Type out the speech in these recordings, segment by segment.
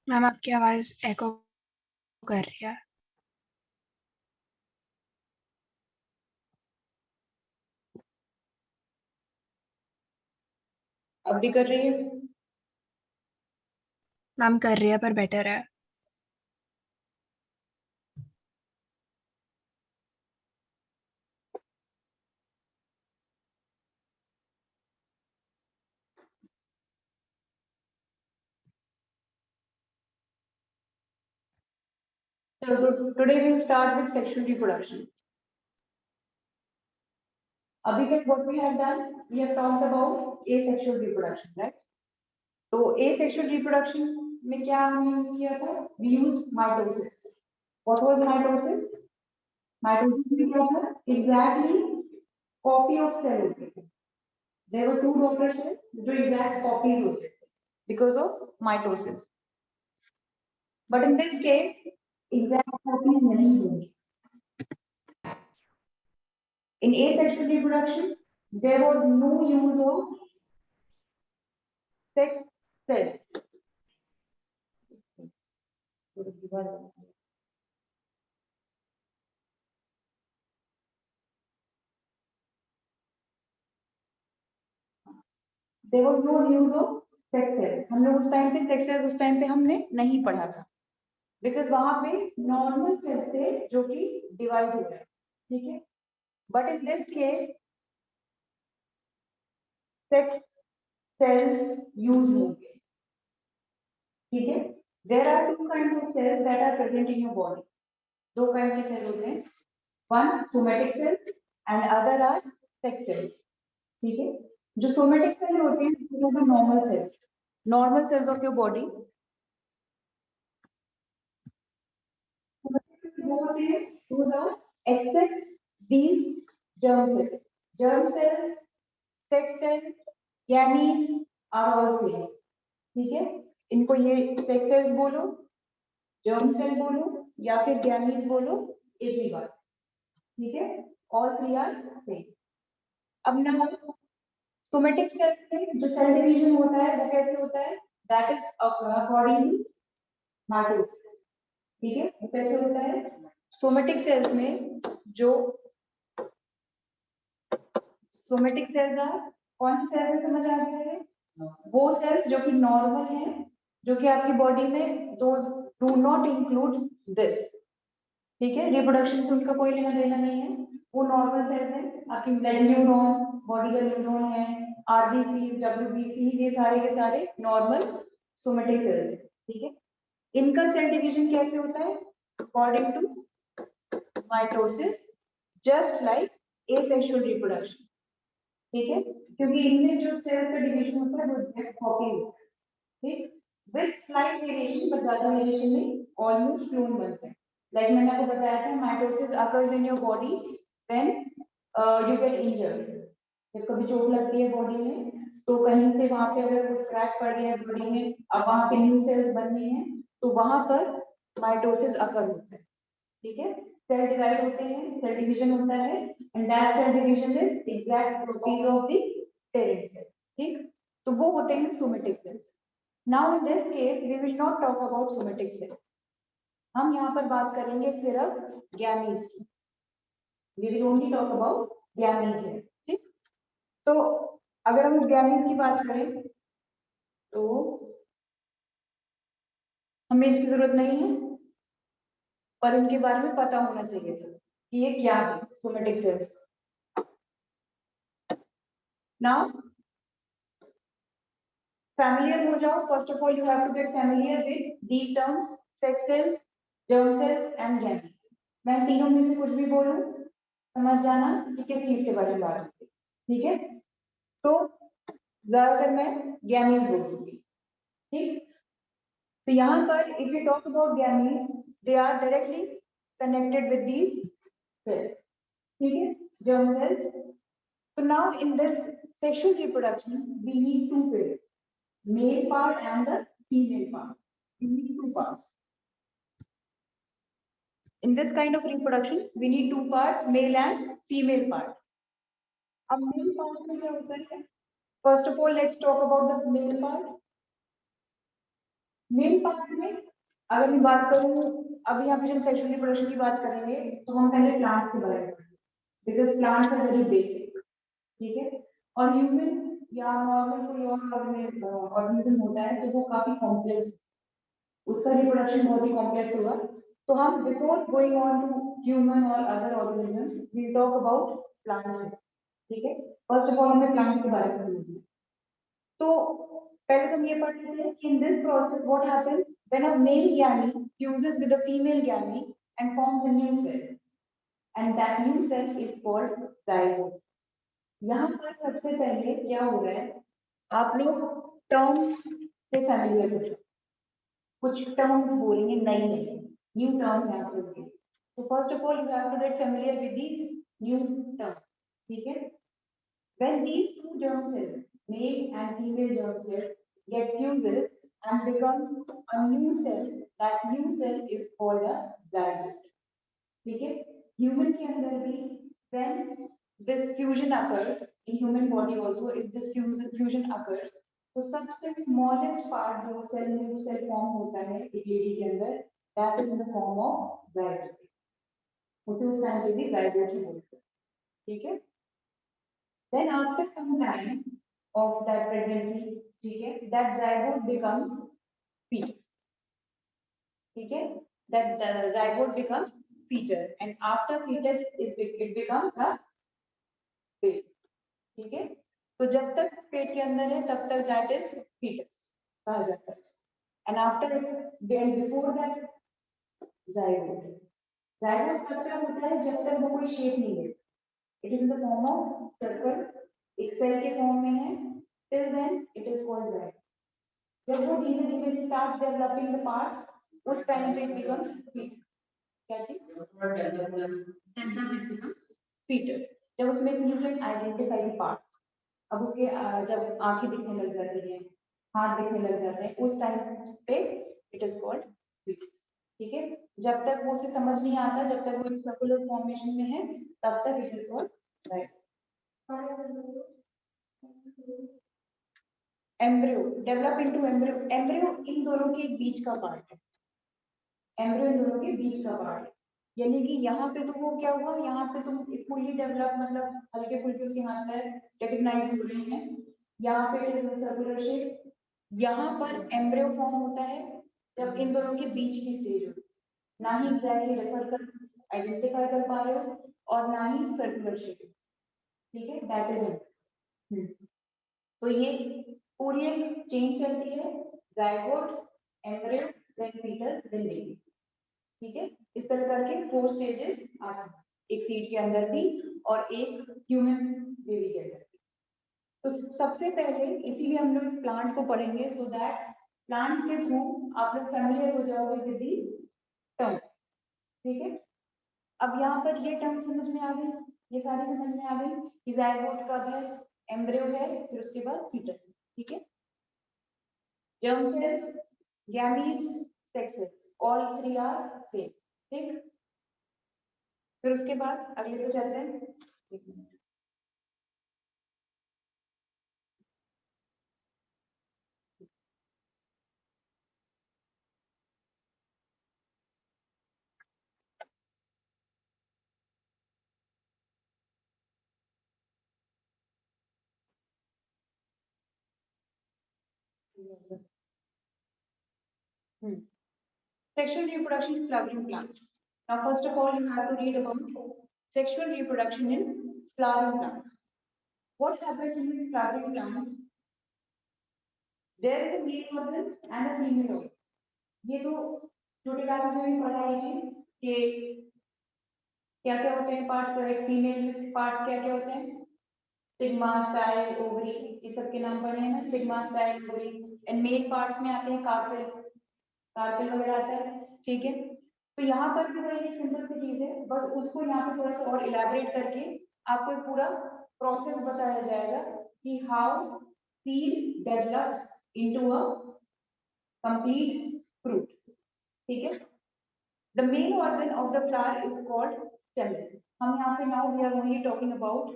Ma'am आपकी आवाज एको कर रही है। अब भी कर रही है? मैम कर रही है पर बेटर है। So today we will start with sexual reproduction. अभी तक what we have done, we have talked about asexual reproduction, right? तो asexual reproduction में क्या हमने यूज किया था? We used mitosis. What was mitosis? Mitosis में क्या था? Exactly copy of cell होते थे. There were two daughter cells जो exact copies होते थे because of mitosis. But in this case, exact copies नहीं होंगी. In asexual reproduction, there was no use of sex cells. There was no use of sex cells. हम लोग उस time पे sex cells उस time पे हमने नहीं पढ़ा था, because वहाँ पे normal cells थे जो कि divide हो रहे हैं, ठीक है? But in this case, sex cells use होंगे, ठीक है? There are two kinds of cells that are present in your body. दो kind के cells होते हैं. One somatic cells and other are sex cells. ठीक है? जो somatic cells होते हैं वो है normal cells of your body. वो होते हैं those are except these germ cells. Germ cells, sex cells, gametes are all same. ठीक है? इनको ये sex cells बोलो, germ cell बोलो या फिर gametes बोलो, एक ही बात. ठीक है? All three are same. अब ना सोमेटिक सेल में जो सेल डिवीजन होता है वो कैसे होता है? That is according to mitosis. ठीक है? वो कैसे होता है? सोमेटिक सेल्स में जो सोमेटिक सेल्स आर कौन सी सेल्स समझ आ गया है? वो सेल्स जो कि नॉर्मल है, जो कि आपकी बॉडी में those do not include this. ठीक है, रिप्रोडक्शन से उनका कोई लेना देना नहीं है, वो नॉर्मल सेल्स है। आपकी ब्लड न्यूरॉन, बॉडी का न्यूरॉन है, आरबीसी, डब्ल्यूबीसी, ये सारे के सारे नॉर्मल सोमेटिक सेल्स है। ठीक है, इनका सेल डिवीजन कैसे होता है? According to mitosis, just like asexual reproduction. ठीक है, क्योंकि इनमें जो सेल का डिवीजन होता है वो जेट कॉपी होता है। ठीक, विद स्लाइट वेरिएशन, पर ज्यादा वेरिएशन नहीं, ऑलमोस्ट क्लोन बनते हैं। लाइक मैंने आपको बताया था, mitosis occurs in your body when you get injured. जब कभी चोट लगती है बॉडी में, तो कहीं से वहां पे अगर कुछ क्रैक पड़ गया है बॉडी में, अब वहां पे न्यू सेल्स बनने हैं, तो वहां पर माइटोसिस अकर होता है। ठीक है, सेल डिवाइड होते हैं, सेल डिवीजन होता है, and that cell division is exact copies of the parent cell. ठीक, तो वो होते हैं somatic cells. Now in this case we will not talk about somatic cell, हम यहाँ पर बात करेंगे सिर्फ गैमीट की। We will only talk about gamete है। ठीक, तो अगर हम गैमीट की बात करें तो हमें इसकी जरूरत नहीं है, पर इनके बारे में पता होना चाहिए था कि ये क्या है सोमेटिक सेल्स। नाउ familiar हो जाओ, first of all you have to get familiar with these terms, sex cells, germ cells and gametes। मैं तीनों में से कुछ भी बोलूं, समझ जाना कि किस चीज के बारे में बात होती है। ठीक है, तो ज्यादातर मैं गैमीट बोलूंगी। ठीक, तो यहाँ पर if we talk about gametes, they are directly connected with these cells। ठीक है, germ cells। So now in this sexual reproduction we need two pairs, male part and the female part. We need two parts. In this kind of reproduction, we need two parts, male and female part. अब male part में क्या होता है? First of all, let's talk about the male part. Male part में अगर मैं बात करूँ, अभी यहाँ पे जब सेक्सुअल रिप्रोडक्शन की बात करेंगे, तो हम पहले प्लांट्स के बारे में पढ़ेंगे, because plants are very basic. ठीक है, और ह्यूमन या नॉर्मल कोई और ऑर्गेनिज्म होता है तो वो काफी कॉम्प्लेक्स, उसका रिप्रोडक्शन बहुत ही कॉम्प्लेक्स होगा। तो हम before going on to human और other organisms we talk about plants. ठीक है, फर्स्ट ऑफ ऑल हमें प्लांट्स के बारे में समझना है। तो पहले तो हम ये पढ़ लेते हैं कि in this process what happens when a male gamete fuses with a female gamete and forms a new cell, and that new cell is called zygote. यहाँ पर सबसे पहले क्या हो रहा है, आप लोग टर्म्स से फैमिलियर हो जाओ, कुछ टर्म्स बोलेंगे नई नई न्यू टर्म्स यहाँ पे होंगे। तो first of all you have to get familiar with these new terms. ठीक है, when these two germ cells, male and female germ cells, get fused and becomes a new cell, that new cell is called a zygote। ठीक है, human के अंदर भी when this fusion occurs in human body also, if this fusion occurs, तो सबसे smallest part जो cell new cell form होता है एक लेडी के अंदर, that is in the form of zygote. उसे उस टाइम पे भी जाइगोट ही बोलते हैं। ठीक है, then after some time of that pregnancy, ठीक है, that zygote becomes fetus। ठीक है, that the zygote becomes fetus, and after fetus is it becomes a baby। ठीक है, तो जब तक पेट के अंदर है तब तक दैट इज फीटस कहा जाता है उसको, and after then before that zygote. Zygote तब तक होता है जब तक वो कोई शेप नहीं है, it is in the form of circle, एक सेल के फॉर्म में है, till then it is called zygote. जब वो धीरे धीरे स्टार्ट डेवलपिंग द पार्ट्स, उस टाइम पे इट बिकम्स फीटस। क्या चीज? देन इट बिकम्स फीटस, जब उसमें से you can identify the parts. अब उसके जब आंखें दिखने लग जाती हैं, हाथ दिखने लग जाते हैं, उस टाइम पे इट इज कॉल्ड फीटस। ठीक है, जब तक वो उसे समझ नहीं आता, जब तक वो एक सर्कुलर फॉर्मेशन में है, तब तक it is called right. Embryo develop into embryo, embryo in दोनों के बीच का पार्ट है, एम्ब्रियो इन दोनों के बीच का पार्ट है। यानी कि यहाँ पे तो वो क्या हुआ, यहाँ पे तुम फुली डेवलप मतलब हल्के फुल्के उसके हाथ पैर रिकग्नाइज हो रहे हैं, यहाँ पे सर्कुलर शेप। यहाँ पर एम्ब्रियो फॉर्म होता है जब इन दोनों के बीच की स्टेज हो, ना ही एग्जैक्टली रेफर कर आइडेंटिफाई कर पा रहे हो, और ना ही सर्कुलर शेप, ठीक है, दैट इज। तो ये पूरी एक चेन चलती है, zygote, embryo, then foetus, then baby, ठीक है। इस तरह करके 4 स्टेजेस आते हैं एक सीड के अंदर भी और एक ह्यूमन बेबी के अंदर भी। तो सबसे पहले इसीलिए हम लोग प्लांट को पढ़ेंगे, सो दैट प्लांट्स के थ्रू आप लोग फैमिलियर हो जाओगे विद दी टर्म, ठीक है। अब यहाँ पर ये टर्म समझ में आ गई, ये सारी समझ में आ गई कि जाइगोट कब है, एम्ब्रियो है, फिर उसके बाद फीटस, ठीक है। germ cells, gametes, sex cells, all three are same, ठीक। फिर उसके बाद अगले पे चलते हैं, एक minute. Sexual reproduction in flowering plants. Now, first of all, you have to read about sexual reproduction in flowering plants. What happens in these flowering plants? There is a male organ and a female organ. ये तो छोटे class में भी पढ़ा है कि क्या क्या होते हैं पार्ट्स, फीमेल पार्ट्स क्या क्या होते हैं, स्टिग्मा, स्टाइल, ओवरी, ये सब के नाम पढ़े हैं ना, stigma, style, ovary. And male parts में आते हैं कार्पेल, कार्पेल वगैरह आता है, ठीक है। तो यहाँ पर भी वही सिंपल सी चीज है, बस उसको यहाँ पे थोड़ा सा और इलेबोरेट करके आपको एक पूरा प्रोसेस बताया जाएगा कि how seed develops into a complete fruit, ठीक है। The main organ of the flower is called stamen. हम यहाँ पे now we are only talking about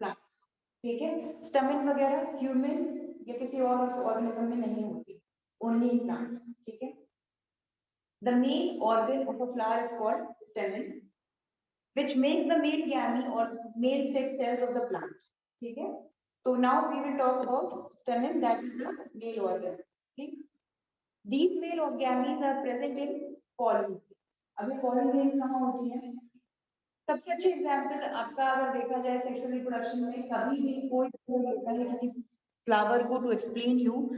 plants, ठीक है। स्टेमेन वगैरह ह्यूमन या किसी और ऑर्गेनिज्म में नहीं होती, ओनली इन प्लांट्स, ठीक है। The main organ of a flower is called stamen, which makes the male gamete or male sex cells of the plant. ठीक है? So now we will talk about stamen, that is the male organ. ठीक? These male gametes are present in pollen. अभी pollen grains कहाँ होती हैं? सबसे अच्छे example आपका अगर देखा जाए सेक्सुअल रिप्रोडक्शन में, कभी भी कोई होता है किसी फ्लावर को to explain you,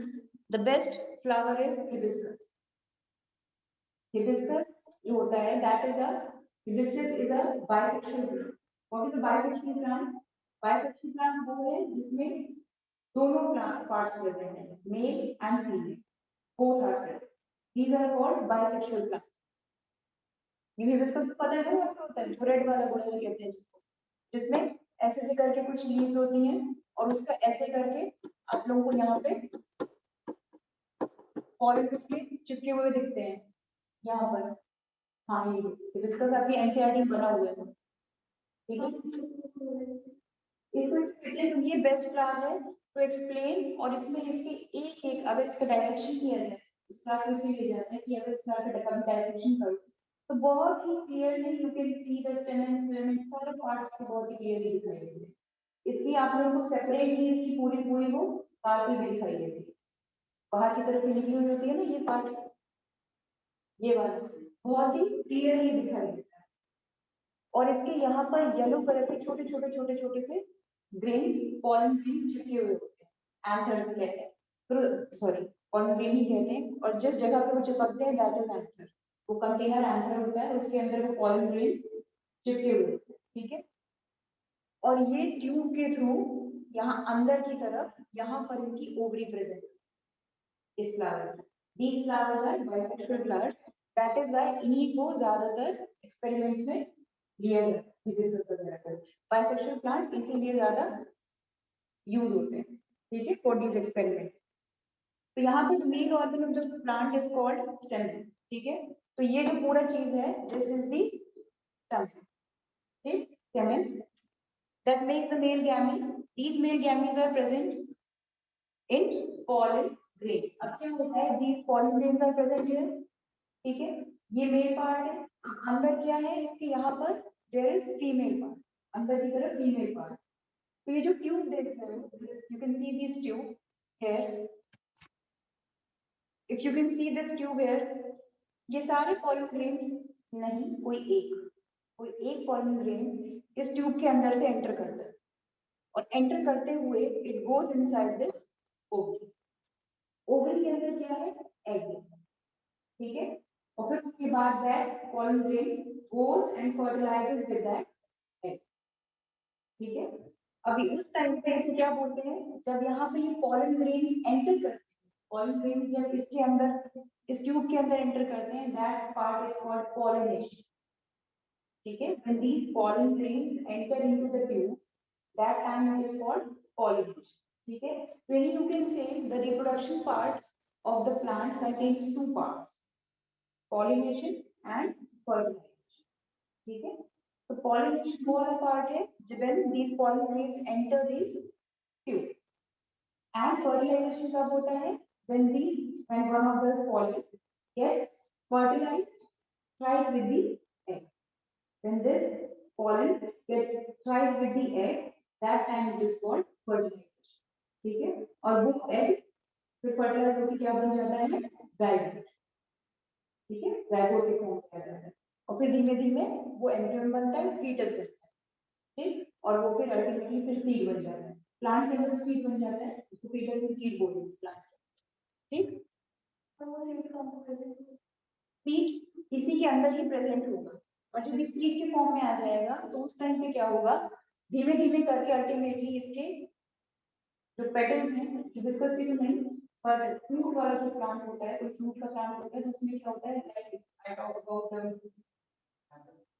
the best flower is hibiscus. Hibiscus जो होता है, that is a hibiscus is a bisexual plant. What is a bisexual plant? Bisexual plant वो है जिसमें दोनों plant parts present हैं, male and female, both are present. These are called bisexual plants. ये hibiscus तो पता है ना क्या होता है, जो रेड वाला गुड़हल कहते हैं जिसको, जिसमें ऐसे ऐसे करके कुछ लीव्स होती हैं और उसका ऐसे करके आप लोगों को यहाँ पे पॉलन उसके चिपके हुए दिखते हैं यहाँ पर। हाँ ये हिबिस्कस आपकी एनसीईआरटी में बना हुआ है, ठीक है। इसमें ये बेस्ट फ्लावर है टू एक्सप्लेन, और इसमें इसके एक एक अगर इसका डायसेक्शन किया जाए, इस फ्लावर को इसीलिए जाते हैं कि अगर इस फ्लावर का कभी डायसेक्शन करो तो बहुत ही clearly you can see the stamen, filament, सारे पार्ट्स बहुत ही क्लियरली दिखाई देते हैं। इसलिए आप लोगों को सेपरेटली इसकी पूरी पूरी वो कार्पेल भी दिखाई देती है, बाहर की तरफ निकली हुई होती है ना ये पार्ट, ये वाला बहुत ही क्लियरली दिखाई देता है। और इसके यहाँ पर येलो कलर के छोटे छोटे छोटे छोटे से ग्रेन्स, पॉलन ग्रेन्स चिपके हुए होते हैं, एंथर्स कहते हैं, सॉरी पॉलन ग्रेन ही कहते हैं, और जिस जगह पे वो चिपकते हैं दैट इज एंथर, वो कंटेनर एंथर होता है, उसके अंदर वो पॉलन ग्रेन्स चिपके हुए होते हैं, ठीक है। और ये ट्यूब के थ्रू यहाँ अंदर की तरफ यहाँ पर इनकी ओवरी प्रेजेंट इस फ्लावर में। These flowers are bisexual flowers. That is why इन्हीं को ज्यादातर एक्सपेरिमेंट्स में लिया जाता है, हिबिस्कस वगैरह पर। Bisexual plants इसीलिए ज्यादा यूज होते हैं, ठीक है, फॉर दीज एक्सपेरिमेंट्स। तो यहाँ पे main organ of the plant is called stamen, ठीक है। तो ये जो पूरा चीज है, दिस इज दी स्टेमेन, ठीक, stamen that makes the male gamete. These male gametes are present in pollen grain. अब क्या होता है, these pollen grains are present here, ठीक है। ये मेल पार्ट है, अंदर क्या है इसके यहाँ पर देयर इज फीमेल पार्ट, अंदर की तरफ फीमेल पार्ट। तो ये जो ट्यूब देख रहे हो, you can see this tube here, if you can see this tube here, ये सारे पॉलन ग्रेन्स नहीं, कोई एक, कोई एक पॉलन ग्रेन इस ट्यूब के अंदर से एंटर करता है और एंटर करते हुए it goes inside this ovary. Ovary के अंदर क्या है? एग, ठीक है। और फिर उसके बाद that pollen grain goes and fertilises with that egg, ठीक है। अभी उस टाइम पे इसे क्या बोलते हैं? जब यहाँ पे ये पॉलन ग्रेन्स एंटर करते हैं, पॉलन ग्रेन्स जब इसके अंदर इस ट्यूब के अंदर एंटर करते हैं, that part is called pollination, ठीक है। when these pollen grains enter into the tube, that time it is called pollination, ठीक है। when you can say the reproduction part of the plant contains two parts, pollination and fertilization, ठीक है। तो pollination वो वाला part है when these pollen grains enter this tube, and fertilization कब होता है? when one of the pollen gets fertilized right with the egg. When this pollen gets tried with the egg, that time it is called fertilization, ठीक है। और वो egg फिर fertilize होकर क्या बन जाता है? zygote, ठीक है। zygote के फॉर्म में आ जाता है और फिर धीमे धीमे वो एम्ब्रियन बनता है, फीटस बनता है, ठीक। और वो फिर अल्टीमेटली फिर सीड बन जाता है। प्लांट के अंदर सीड बन जाता है, उसको फीटस से सीड बोलते हैं प्लांट, ठीक। सीड इसी के अंदर ही प्रेजेंट होगा और जब इस सीड के फॉर्म में आ जाएगा तो उस टाइम पे क्या होगा? धीमे धीमे करके अल्टीमेटली इसके जो पेटल्स हैं, जो डिस्कस की नहीं, पर फ्रूट वाला जो प्लांट होता है, कोई फ्रूट का प्लांट होता है तो उसमें क्या होता है? I talk about tomato.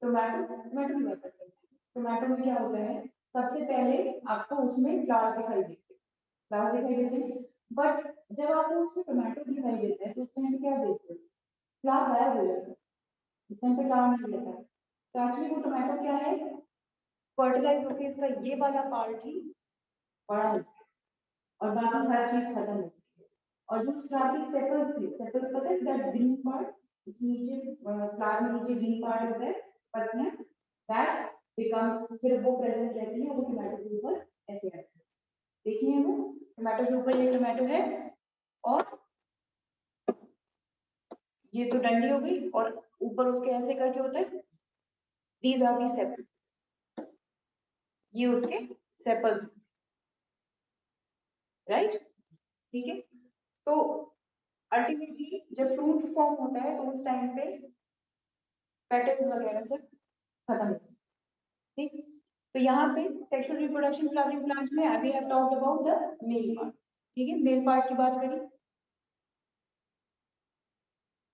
Tomato की बात करते हैं। टोमेटो में क्या होता है? सबसे पहले आपको उसमें फ्लावर्स दिखाई देते हैं, फ्लावर्स दिखाई देते हैं, बट जब आपको उसमें टोमेटो दिखाई देता है तो उस टाइम पे क्या देखते हैं? फ्लावर गायब हो जाता है, उस टाइम पे फ्लावर नहीं लेता है। तो एक्चुअली वो टोमेटो क्या है? फर्टिलाइज होकर इसका ये वाला पार्ट ही बड़ा होता है और बाकी हर चीज खत्म होती है। और जो बाकी सेपल्स थे, सेपल्स पता है दैट ग्रीन पार्ट, नीचे फ्लावर में नीचे ग्रीन पार्ट होता है, पत्तियां, दैट बिकम सिर्फ वो प्रेजेंट रहती है, वो टोमेटो के ऊपर ऐसे रहती है। देखिए वो टोमेटो के ऊपर ये टोमेटो है और ये तो डंडी हो गई और ऊपर उसके ऐसे करके होता है, दीज आर दी सेपल्स, ये उसके सेपल्स, राइट, ठीक है। तो अल्टीमेटली जब फ्रूट फॉर्म होता है तो उस टाइम पे पेटल्स वगैरह सब खत्म होते हैं, ठीक। तो यहाँ पे सेक्सुअल रिप्रोडक्शन फ्लावरिंग प्लांट में अभी have talked about the male part, ठीक है। मेल पार्ट की बात करें,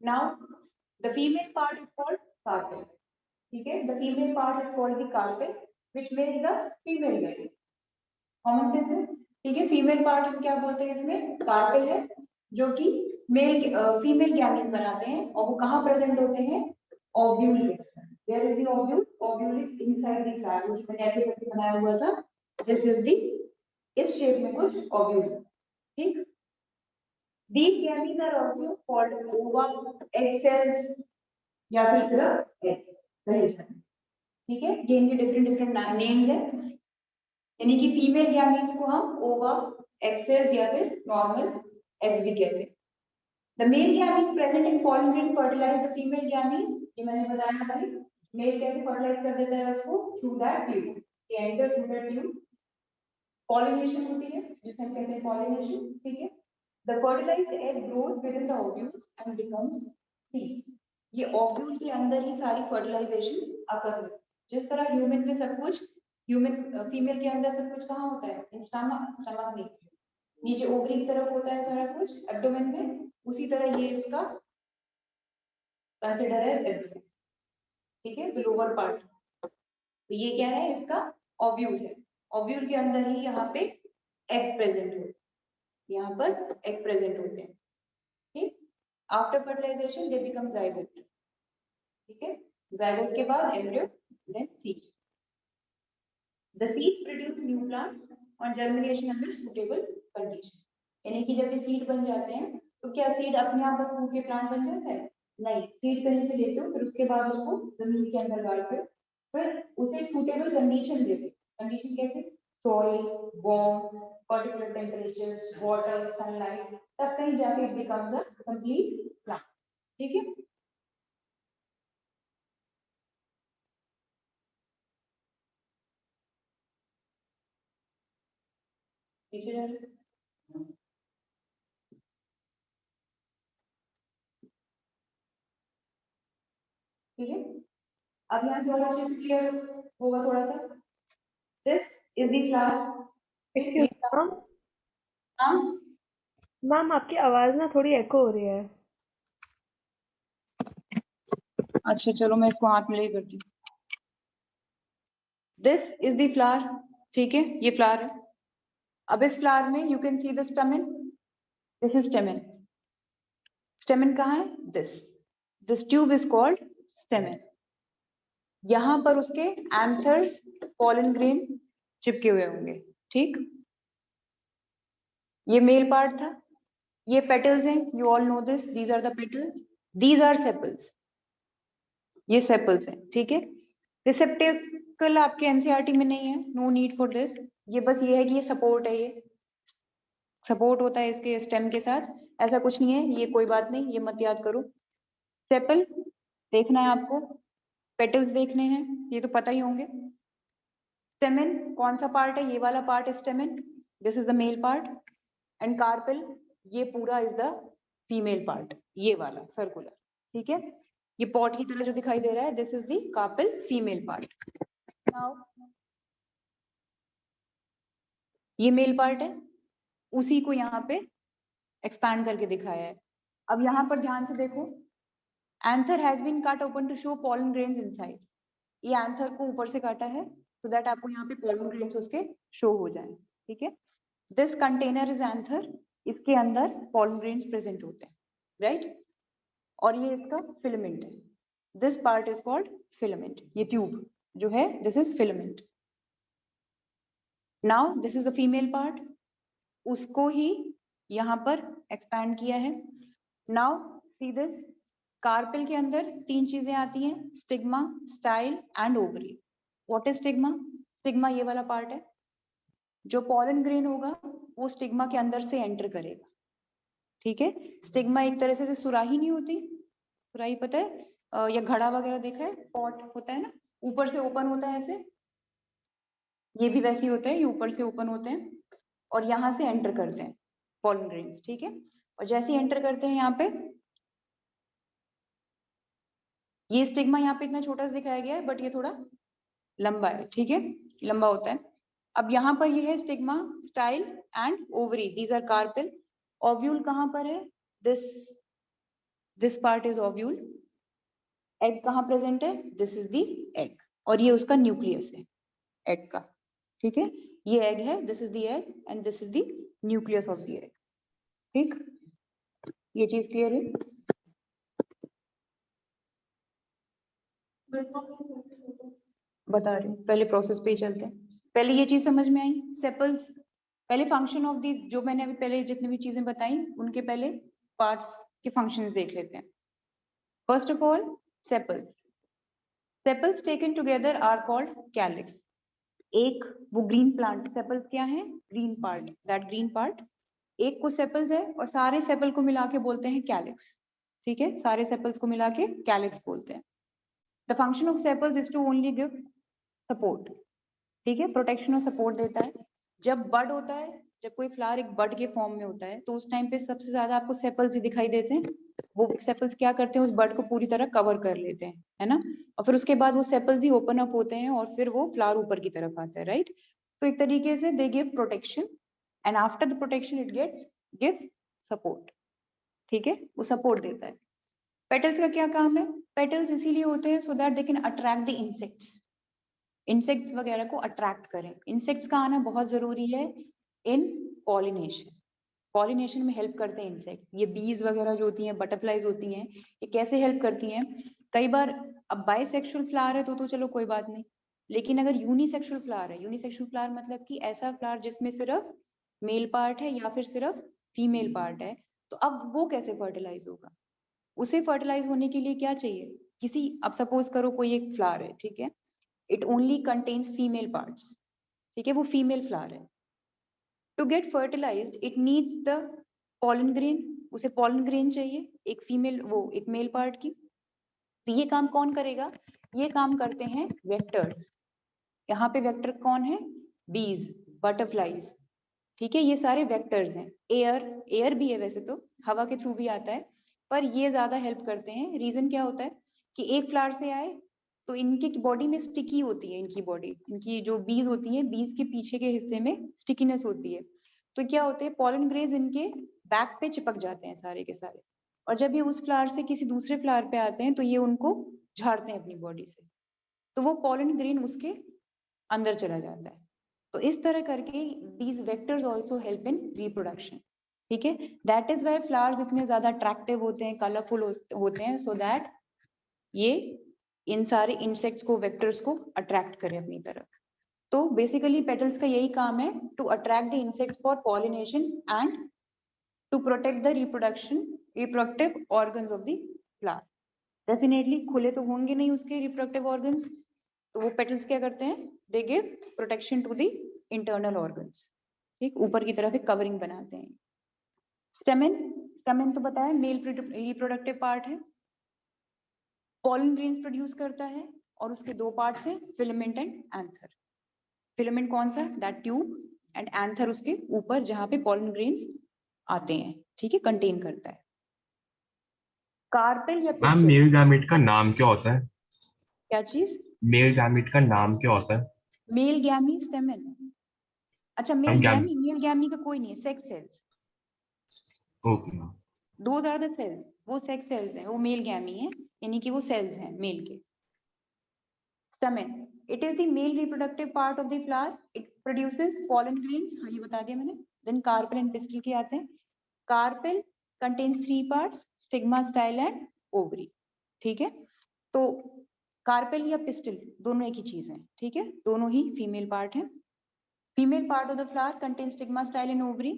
now the female part is called carpel, ठीक है। The female part is called the carpel which makes the female gamete, common sense है, ठीक है। फीमेल पार्ट हम क्या बोलते हैं? इसमें कार्पेल है जो कि मेल फीमेल गैमेट्स बनाते हैं और वो कहाँ प्रेजेंट होते हैं? ओव्यूल के अंदर। Where is the ovule? Ovule is inside the flower, जो मैंने ऐसे करके बनाया हुआ था, दिस इज द, इस शेप में कुछ ओव्यूल, ठीक। These gametes are also called ova, egg cells या फिर सिर्फ egg, ठीक है। ये इनके डिफरेंट डिफरेंट नेम्स है, यानी कि फीमेल गैमेट्स को हम ओवा, एग सेल्स या फिर नॉर्मल एग्स भी कहते हैं। The male gametes present in pollen grain fertilise the female gametes, ये मैंने बताया अभी। मेल कैसे फर्टिलाइज कर देता है उसको? थ्रू दैट ट्यूब, ये enter through that tube, pollination होती है जिसे हम कहते हैं पॉलिनेशन, ठीक है। The fertilised egg grows within the ovules and becomes seeds, ये ओव्यूल के अंदर ही सारी फर्टिलाइजेशन अकर होती है। जिस तरह ह्यूमन में सब कुछ, ह्यूमन फीमेल के अंदर सब कुछ कहाँ होता है? स्टमक, स्टमक नहीं, नीचे ओवरी की तरफ होता है सारा कुछ एब्डोमेन में, उसी तरह ये इसका कंसिडर है एब्डोमेन, ठीक है। तो लोअर पार्ट, तो ये क्या है? इसका ओव्यूल है। ओव्यूल के अंदर ही यहाँ पे एग्स प्रेजेंट होते हैं, यहाँ पर एग प्रेजेंट होते हैं, ठीक। After fertilisation they become zygote, ठीक है। जाइगोट के बाद embryo, then seed. The seed produce new plant on germination under suitable condition, यानी कि जब ये सीड बन जाते हैं तो क्या सीड अपने आप बस फूट के प्लांट बन जाता है? नहीं, सीड कहीं से लेते हो, फिर उसके बाद उसको जमीन के अंदर गाड़ते हो, फिर उसे सुटेबल कंडीशन देते हो। कंडीशन कैसे? Soil, warm, particular temperature, water, sunlight, तब कहीं जाके it becomes a complete plant, ठीक है। नीचे जा रहे हैं। ठीक है, अब यहाँ से और अच्छे से क्लियर होगा थोड़ा सा। This is the flower. हाँ मैम आपकी आवाज ना थोड़ी एको हो रही है। अच्छा चलो मैं इसको हाथ में ले करती हूँ। दिस इज द फ्लावर, ठीक है, ये फ्लावर है। अब इस फ्लावर में you can see the स्टेमन, this is स्टेमन। स्टेमन कहाँ है? This tube is called स्टेमन। यहां पर उसके एंथर्स, पॉलन ग्रेन चिपके हुए होंगे, ठीक। ये मेल पार्ट था, ये पेटल्स हैं, you all know this, these are the petals, these are sepals, ये सेपल्स हैं, ठीक है। रिसेप्टेकल आपके एनसीईआरटी में नहीं है, नो नीड फॉर दिस। ये बस ये है कि ये सपोर्ट है, ये सपोर्ट होता है इसके स्टेम के साथ, ऐसा कुछ नहीं है, ये कोई बात नहीं, ये मत याद करो। सेपल देखना है आपको, पेटल्स देखने हैं, ये तो पता ही होंगे। स्टेमन कौन सा पार्ट है? ये वाला पार्ट है स्टेमन, this is the male part. And carpel, ये पूरा इज द फीमेल पार्ट, ये वाला सर्कुलर, ठीक है। ये पॉट की तरह जो दिखाई दे रहा है, this is the carpel female part. Now ये मेल पार्ट है, उसी को यहाँ पे एक्सपैंड करके दिखाया है। अब यहाँ पर ध्यान से देखो, anther has been cut open to show pollen grains inside. ये एंथर को ऊपर से काटा है so that आपको यहाँ पे पॉलन ग्रेन्स उसके शो हो जाए, ठीक है। दिस कंटेनर इज एंथर, इसके अंदर पॉलन ग्रेन्स प्रेजेंट होते हैं, राइट। और ये इसका फिलामेंट है, this part is called filament. ये ट्यूब जो है, this is filament. Now this is the female part, उसको ही यहाँ पर एक्सपैंड किया है। नाउ सी दिस, कार्पेल के अंदर तीन चीजें आती हैं, stigma, style and ovary. What is stigma? Stigma ये वाला पार्ट है, जो पॉलन ग्रेन होगा वो स्टिग्मा के अंदर से एंटर करेगा, ठीक है। स्टिग्मा एक तरह से सुराही नहीं होती, सुराही पता है, या घड़ा वगैरह देखा है, पॉट होता है ना, ऊपर से ओपन होता है ऐसे, ये भी वैसे ही होता है, ये ऊपर से ओपन होते हैं और यहाँ से एंटर करते हैं पॉलन ग्रेन, ठीक है। और जैसे ही एंटर करते हैं यहाँ पे, ये स्टिग्मा यहाँ पे इतना छोटा सा दिखाया गया है, बट ये थोड़ा लंबा है, ठीक है, लंबा होता है। अब यहाँ पर ये है stigma, style and ovary, these are carpel. Ovule कहाँ पर है? This part is ovule. Egg कहाँ प्रेजेंट है? दिस इज द एग, और ये उसका न्यूक्लियस है एग का, ठीक है। ये एग है, this is the egg and this is the nucleus of the egg, ठीक। ये चीज क्लियर है? बता रही हूँ, पहले प्रोसेस पे ही चलते हैं। पहले ये चीज समझ में आई, सेपल्स, पहले फंक्शन ऑफ दी, जो मैंने अभी पहले जितनी भी चीजें बताई उनके पहले पार्ट्स के फंक्शंस देख लेते हैं। First of all sepals, sepals taken together are called calyx. एक वो ग्रीन प्लांट, सेपल्स क्या है? Green part, that green part, एक को सेपल्स है और सारे सेपल को मिला के बोलते हैं कैलिक्स, ठीक है, सारे सेपल्स को मिला के कैलिक्स बोलते हैं। The function of sepals is to only give support, ठीक है, प्रोटेक्शन और सपोर्ट देता है। जब बड होता है, जब कोई फ्लावर एक बड के फॉर्म में होता है, तो उस टाइम पे सबसे ज्यादा आपको सेपल्स ही दिखाई देते हैं। वो सेपल्स क्या करते हैं? उस बड को पूरी तरह कवर कर लेते हैं, है ना। और फिर उसके बाद वो सेपल्स ही ओपन अप होते हैं और फिर वो फ्लावर ऊपर की तरफ आता है, राइट। तो एक तरीके से दे give protection and after the protection it gives support, ठीक है, वो सपोर्ट देता है। पेटल्स का क्या काम है? पेटल्स इसीलिए होते हैं so that they can attract the insects, insects वगैरह को अट्रैक्ट करें। इंसेक्ट्स का आना बहुत जरूरी है इन पॉलिनेशन, पॉलिनेशन में हेल्प करते हैं इंसेक्ट। ये बीज वगैरह जो होती हैं, बटरफ्लाइज होती हैं, ये कैसे हेल्प करती हैं? कई बार अब बाइसेक्सुअल फ्लावर है तो चलो कोई बात नहीं, लेकिन अगर यूनिसेक्सुअल फ्लावर है, यूनिसेक्सुअल फ्लावर मतलब कि ऐसा फ्लावर जिसमें सिर्फ मेल पार्ट है या फिर सिर्फ फीमेल पार्ट है, तो अब वो कैसे फर्टिलाइज होगा? उसे फर्टिलाइज होने के लिए क्या चाहिए? किसी, अब सपोज करो कोई एक फ्लावर है, ठीक है, it only contains female parts, ठीक है, वो फीमेल फ्लावर है। To get fertilised it needs the pollen grain, उसे पॉलन ग्रेन चाहिए, एक फीमेल, वो एक मेल पार्ट की। तो ये काम कौन करेगा? ये काम करते हैं वेक्टर्स। यहाँ पे वेक्टर कौन है? बीज, बटरफ्लाइज, ठीक है, ये सारे वेक्टर्स हैं। एयर भी है वैसे तो, हवा के थ्रू भी आता है, पर ये ज्यादा हेल्प करते हैं। रीजन क्या होता है कि एक फ्लावर से आए तो इनके बॉडी में स्टिकी होती है, इनकी बॉडी, इनकी जो बीज होती है, बीज के पीछे के हिस्से में स्टिकीनेस होती है। तो क्या होते हैं, पॉलन ग्रेन्स इनके बैक पे चिपक जाते हैं सारे के सारे, और जब ये उस फ्लावर से किसी दूसरे फ्लावर पे आते हैं तो ये उनको झाड़ते हैं अपनी बॉडी से, तो वो पॉलन ग्रेन उसके अंदर चला जाता है। तो इस तरह करके these vectors also help in reproduction. ठीक है, दैट इज वाई फ्लावर्स इतने ज्यादा अट्रैक्टिव होते हैं, कलरफुल होते हैं, सो दैट ये इन सारे इंसेक्ट्स को, वेक्टर्स को अट्रैक्ट करें अपनी तरफ। तो बेसिकली पेटल्स का यही काम है, to attract the insects for pollination and to protect the reproductive organs of the flower. Definitely खुले तो होंगे नहीं उसके रिप्रोडक्टिव ऑर्गन्स, तो वो पेटल्स क्या करते हैं, they give protection to the internal organs. ठीक, ऊपर की तरफ एक कवरिंग बनाते हैं। स्टेमेन तो बताया मेल रिप्रोडक्टिव पार्ट है, पॉलन ग्रेन्स प्रोड्यूस करता है, और उसके दो पार्ट्स हैं, फिलामेंट एंड एंथर। फिलामेंट कौन सा, दैट ट्यूब, एंड एंथर उसके ऊपर जहां पे पॉलन ग्रेन्स आते हैं। ठीक है, कंटेन करता है। कार्पेल या मैम पिस्टिल, मेल गैमेट का नाम क्या होता है? क्या चीज, मेल गैमेट का नाम क्या होता है? Male gamete stamen. अच्छा, हम मेल गैमी का कोई नहीं है, sex cells, okay ma'am. Those are the cells, वो सेक्स सेल्स हैं, वो मेल गैमी है, यानी कि वो सेल्स हैं मेल के। Stamen, it is the male reproductive part of the flower, it produces pollen grains, हाँ ये बता दिया मैंने। देन कार्पेल एंड पिस्टिल के आते हैं। Carpel contains 3 parts, stigma, style and ovary. ठीक है, तो कार्पेल या पिस्टिल दोनों एक ही चीज है। ठीक है, दोनों ही फीमेल पार्ट है। Female part of the flower contains stigma, style and ovary.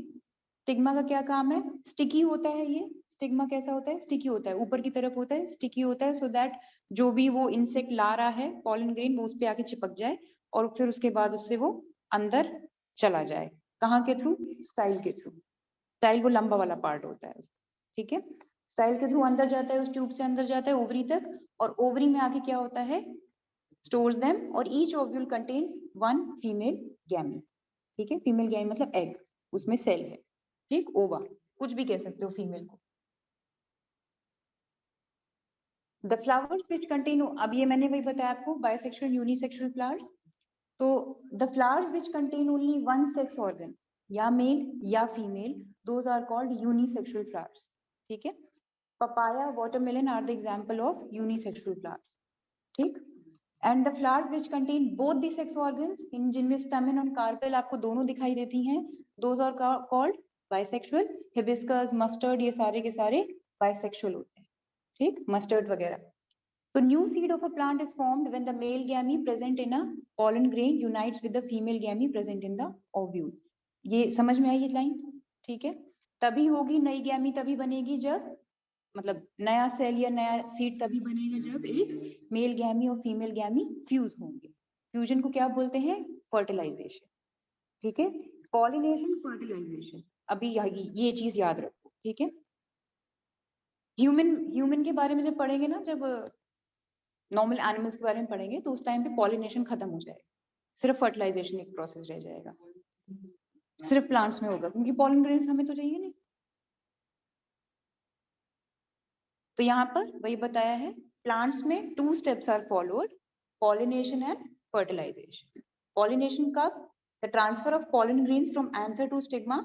Stigma का क्या काम है, स्टिकी होता है ये। स्टिग्मा कैसा होता है, स्टिकी होता है, ऊपर की तरफ होता है, स्टिकी होता है, सो दैट जो भी वो इंसेक्ट ला रहा है पॉलन ग्रेन, वो उस पे आके चिपक जाए, और फिर उसके बाद उससे वो अंदर चला जाए। कहाँ के थ्रू, स्टाइल के थ्रू। स्टाइल वो लंबा वाला पार्ट होता है उसका। ठीक है, स्टाइल के थ्रू अंदर जाता है, उस ट्यूब से अंदर जाता है ओवरी तक, और ओवरी में आके क्या होता है, स्टोर्स देम, और ईच ओव्यूल कंटेन्स 1 फीमेल गैमी। ठीक है, फीमेल गैमी मतलब एग, उसमें सेल है। ठीक, ओवा कुछ भी कह सकते हो फीमेल को। द फ्लावर्स विच कंटेन, अब ये मैंने वही बताया आपको, बाइसेक्सुअल यूनिसेक्सुअल फ्लावर्स। तो the flowers which contain only 1 sex organ, या मेल या female, those are called unisexual flowers. ठीक है, papaya, watermelon are the example of unisexual flowers. ठीक, and the flowers which contain both the sex organs, in जिनमें stamen और carpel आपको दोनों दिखाई देती हैं, those are called bisexual. Hibiscus, mustard, ये सारे के सारे बाइसेक्सुअल होते हैं। ठीक, मस्टर्ड वगैरह। तो new seed of a plant is formed when the male gamete present in a pollen grain unites with the female gamete present in the ovule। ये समझ में आई ये लाइन? ठीक है, तभी होगी नई गैमी, तभी बनेगी जब, मतलब नया सेल या नया सीड तभी बनेगा जब एक मेल गैमी और फीमेल गैमी फ्यूज होंगे। फ्यूजन को क्या बोलते हैं, फर्टिलाइजेशन। ठीक है, पॉलिनेशन, फर्टिलाइजेशन, अभी ये चीज याद रखो। ठीक है, ह्यूमन के बारे में जब पढ़ेंगे ना, जब नॉर्मल एनिमल्स के बारे में पढ़ेंगे, तो उस टाइम पे पॉलिनेशन खत्म हो जाएगा, सिर्फ फर्टिलाइजेशन एक प्रोसेस रह जाएगा, सिर्फ प्लांट्स में होगा, क्योंकि पॉलन ग्रेन्स हमें तो चाहिए नहीं। तो यहाँ पर वही बताया है, प्लांट्स में 2 steps are followed, pollination and fertilisation. Pollination कब, the transfer of pollen grains from anther to stigma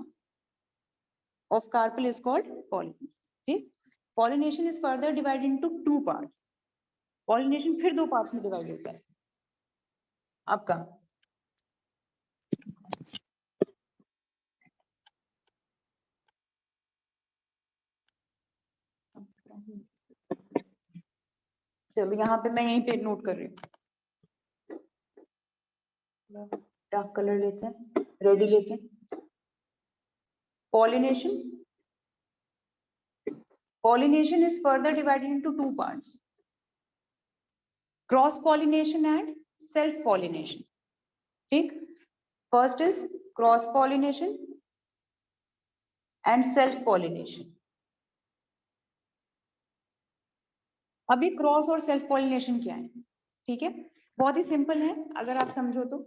of carpel is called pollination। ठीक, pollination is further divided into 2 parts। pollination फिर 2 पार्ट्स में डिवाइड होता है आपका। चलो यहाँ पे मैं यहीं पे नोट कर रही हूँ, डार्क कलर लेते हैं, रेडी लेते हैं। pollination is further divided into 2 parts, cross pollination and self pollination। ठीक, first is cross pollination and self pollination. अभी क्रॉस और सेल्फ पॉलिनेशन क्या है? ठीक है, बहुत ही सिंपल है अगर आप समझो तो।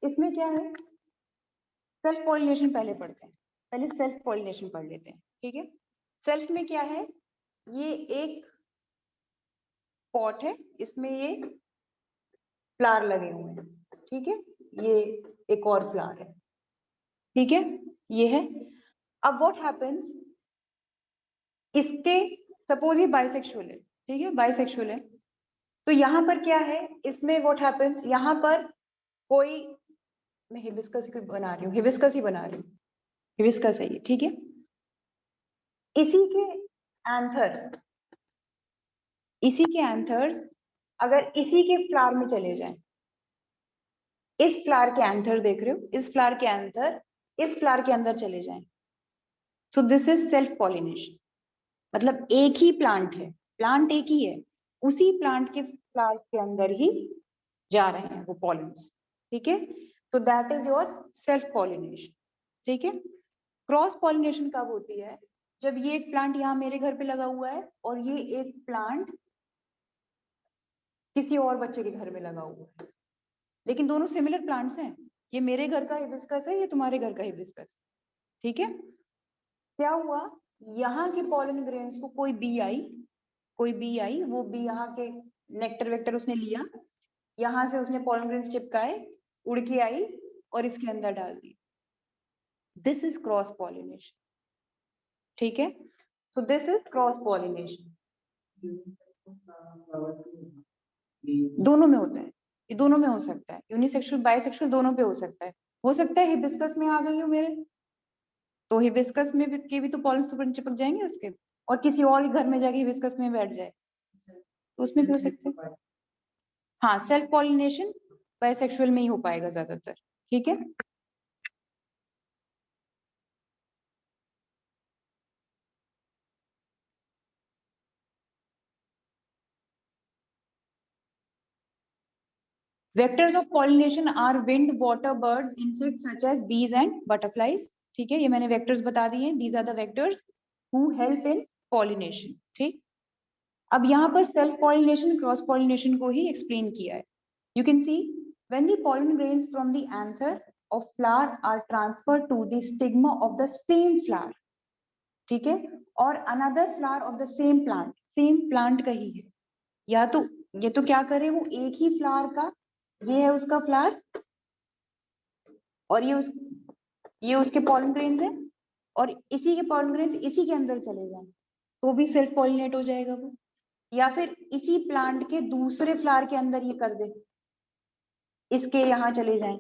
इसमें क्या है, सेल्फ पॉलिनेशन पहले पढ़ते हैं, पहले सेल्फ पॉलिनेशन पढ़ लेते हैं, ठीक है। सेल्फ में क्या है, ये एक पॉट है, इसमें ये फ्लावर लगे हुए हैं, ठीक है, ये एक और फ्लावर है, ठीक है, ये है। अब व्हाट हैपेंस, इसके सपोज ये बाइसेक्सुअल है, ठीक है, बाइसेक्सुअल है, तो यहाँ पर क्या है, इसमें व्हाट हैपेंस, यहाँ पर कोई, मैं हिबिस्कस ही बना रही हूँ, हिबिस्कस ही बना रही हूँ, हिबिस्कस है ये, ठीक है। इसी के एंथर, इसी के एंथर्स अगर इसी के फ्लावर में चले जाएं, इस फ्लावर के एंथर देख रहे हो, इस फ्लावर के एंथर इस फ्लावर के अंदर चले जाएं, so this is self pollination. मतलब एक ही प्लांट है, प्लांट एक ही है, उसी प्लांट के फ्लावर के अंदर ही जा रहे हैं वो पॉलिन्स, ठीक है। तो that is your self pollination, ठीक है। क्रॉस पॉलिनेशन कब होती है, जब ये एक प्लांट यहाँ मेरे घर पे लगा हुआ है और ये एक प्लांट किसी और बच्चे के घर में लगा हुआ है, लेकिन दोनों सिमिलर प्लांट्स हैं, ये मेरे घर का हिबिस्कस है, ये तुम्हारे घर का हिबिस्कस, ठीक है। क्या हुआ, यहाँ के पॉलन ग्रेन्स को कोई बी आई, वो बी यहाँ के नेक्टर वेक्टर उसने लिया, यहाँ से उसने पॉलन ग्रेन्स चिपकाए, उड़ के आई और इसके अंदर डाल दी, दिस इज क्रॉस पॉलिनेशन, ठीक है। So this is cross pollination, दोनों में होता है, ये दोनों में हो सकता है, यूनिसेक्सुअल बाइसेक्सुअल दोनों पे हो सकता है हिबिस्कस में आ गई हो मेरे, तो हिबिस्कस में भी के भी तो पॉलन सुपर चिपक जाएंगे उसके, और किसी और घर में जाके हिबिस्कस में बैठ जाए, तो उसमें भी हो सकते हैं। हाँ, सेल्फ पॉलिनेशन बाइसेक्सुअल में ही हो पाएगा ज्यादातर, ठीक है। Vectors of pollination are wind, water, birds, insects such as bees and butterflies. ठीक है, ये मैंने vectors बता दिए, these are the vectors who help in pollination. ठीक, अब यहाँ पर self pollination, cross pollination को ही explain किया है. You can see when the pollen grains from the anther of flower are transferred to the stigma of the same flower. ठीक है, और another flower of the same plant का ही है, या तो ये तो क्या करे, वो एक ही फ्लावर का, ये है उसका फ्लावर और ये उसके पॉलन ग्रेन्स है, और इसी के पॉलन ग्रेन्स इसी के अंदर चले जाएं तो भी सेल्फ पॉलिनेट हो जाएगा वो, या फिर इसी प्लांट के दूसरे फ्लावर के अंदर ये कर दे, इसके यहाँ चले जाएं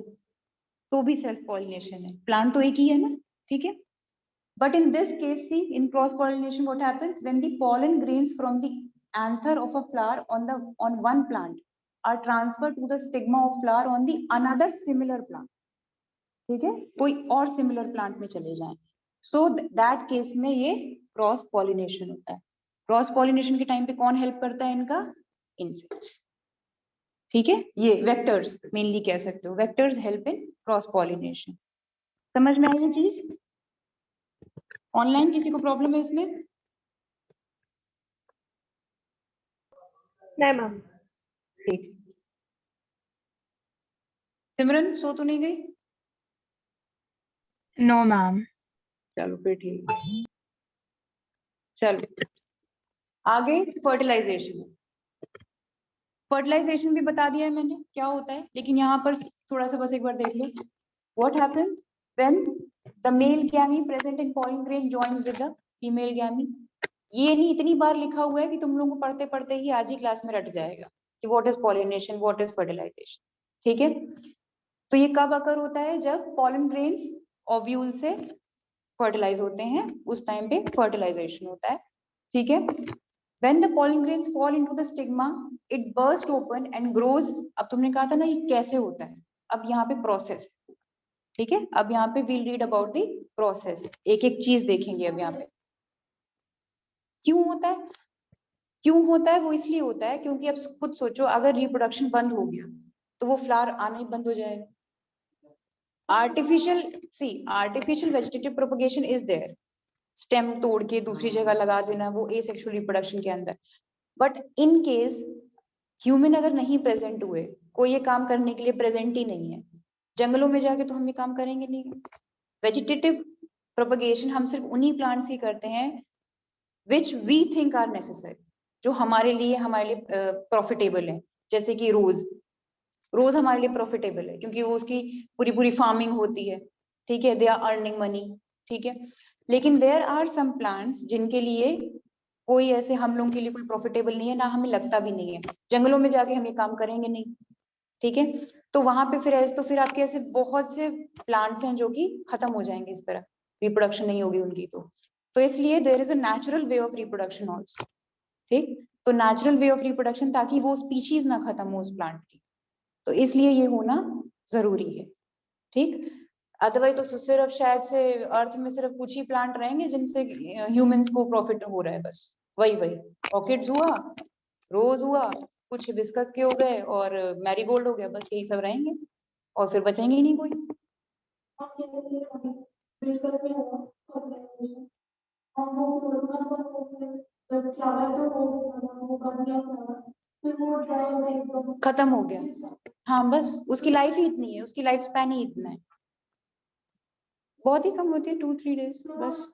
तो भी सेल्फ पॉलिनेशन है, प्लांट तो एक ही है ना, ठीक है। But in this case, see in cross pollination what happens, when the pollen grains from the anther of a flower on one plant are transferred to the stigma of flower on the another similar plant, ठीक है, कोई और similar plant में चले जाएं, so that case में ये cross pollination होता है। क्रॉस पॉलिनेशन के टाइम पे कौन हेल्प करता है इनका, इंसेक्ट्स, ठीक है, ये वेक्टर्स मेनली कह सकते हो, vectors help in cross pollination. समझ में आई ये चीज? ऑनलाइन किसी को प्रॉब्लम है इसमें? नहीं मैम। ठीक, सिमरन सो तो नहीं गई? No, ma'am. चलो फिर ठीक है, चलो आगे फर्टिलाइजेशन। फर्टिलाइजेशन भी बता दिया है मैंने क्या होता है, लेकिन यहाँ पर थोड़ा सा बस एक बार देख लो। What happens when the male gamete present in pollen grain joins with the female gamete. ये नहीं इतनी बार लिखा हुआ है कि तुम लोगों को पढ़ते पढ़ते ही आज ही क्लास में रट जाएगा कि what is pollination, what is fertilisation, ठीक है। तो ये कब अकर होता है, जब पॉलन ग्रेन्स ओव्यूल से फर्टिलाइज होते हैं, उस टाइम पे फर्टिलाइजेशन होता है, ठीक है। When the pollen grains fall into the stigma, it bursts open and grows. अब तुमने कहा था ना ये कैसे होता है, अब यहाँ पे प्रोसेस, ठीक है। अब यहाँ पे we'll read about the process, एक एक चीज देखेंगे अब यहाँ पे। क्यों होता है, क्यों होता है, वो इसलिए होता है क्योंकि अब खुद सोचो, अगर रिप्रोडक्शन बंद हो गया तो वो फ्लावर आना ही बंद हो जाएगा। Artificial vegetative propagation is there, stem तोड़ के दूसरी जगह लगा देना, वो एसेक्सुअल रिप्रोडक्शन के अंदर। बट इन केस ह्यूमन अगर नहीं प्रेजेंट हुए, कोई ये काम करने के लिए प्रेजेंट ही नहीं है, जंगलों में जाके तो हम ये काम करेंगे नहीं, वेजिटेटिव प्रोपगेशन हम सिर्फ उन्हीं प्लांट्स ही करते हैं which we think are necessary, जो हमारे लिए प्रॉफिटेबल है। जैसे कि रोज हमारे लिए प्रॉफिटेबल है क्योंकि वो उसकी पूरी पूरी फार्मिंग होती है, ठीक है, दे आर अर्निंग मनी, ठीक है। लेकिन देयर आर सम प्लांट्स जिनके लिए कोई ऐसे हम लोगों के लिए कोई प्रॉफिटेबल नहीं है, ना हमें लगता भी नहीं है, जंगलों में जाके हम ये काम करेंगे नहीं, ठीक है। तो वहां पे फिर आपके ऐसे बहुत से प्लांट्स हैं जो कि खत्म हो जाएंगे इस तरह, रिप्रोडक्शन नहीं होगी उनकी। तो इसलिए there is a natural way of reproduction also, ठीक। तो नेचुरल वे ऑफ रिप्रोडक्शन, ताकि वो स्पीशीज ना खत्म हो उस प्लांट की, तो इसलिए ये होना जरूरी है, ठीक। अदरवाइज तो सिर्फ शायद से अर्थ में सिर्फ कुछ ही प्लांट रहेंगे जिनसे ह्यूमंस को प्रॉफिट हो रहा है, बस वही ऑर्किड्स हुआ, रोज हुआ, कुछ हिबिस्कस के हो गए और मैरीगोल्ड हो गया, बस यही सब रहेंगे और फिर बचेंगे ही नहीं कोई। खत्म हो गया, हाँ, बस उसकी लाइफ ही इतनी है, उसकी लाइफ स्पैन ही इतना है, बहुत ही कम होती है, 2-3 डेज बस।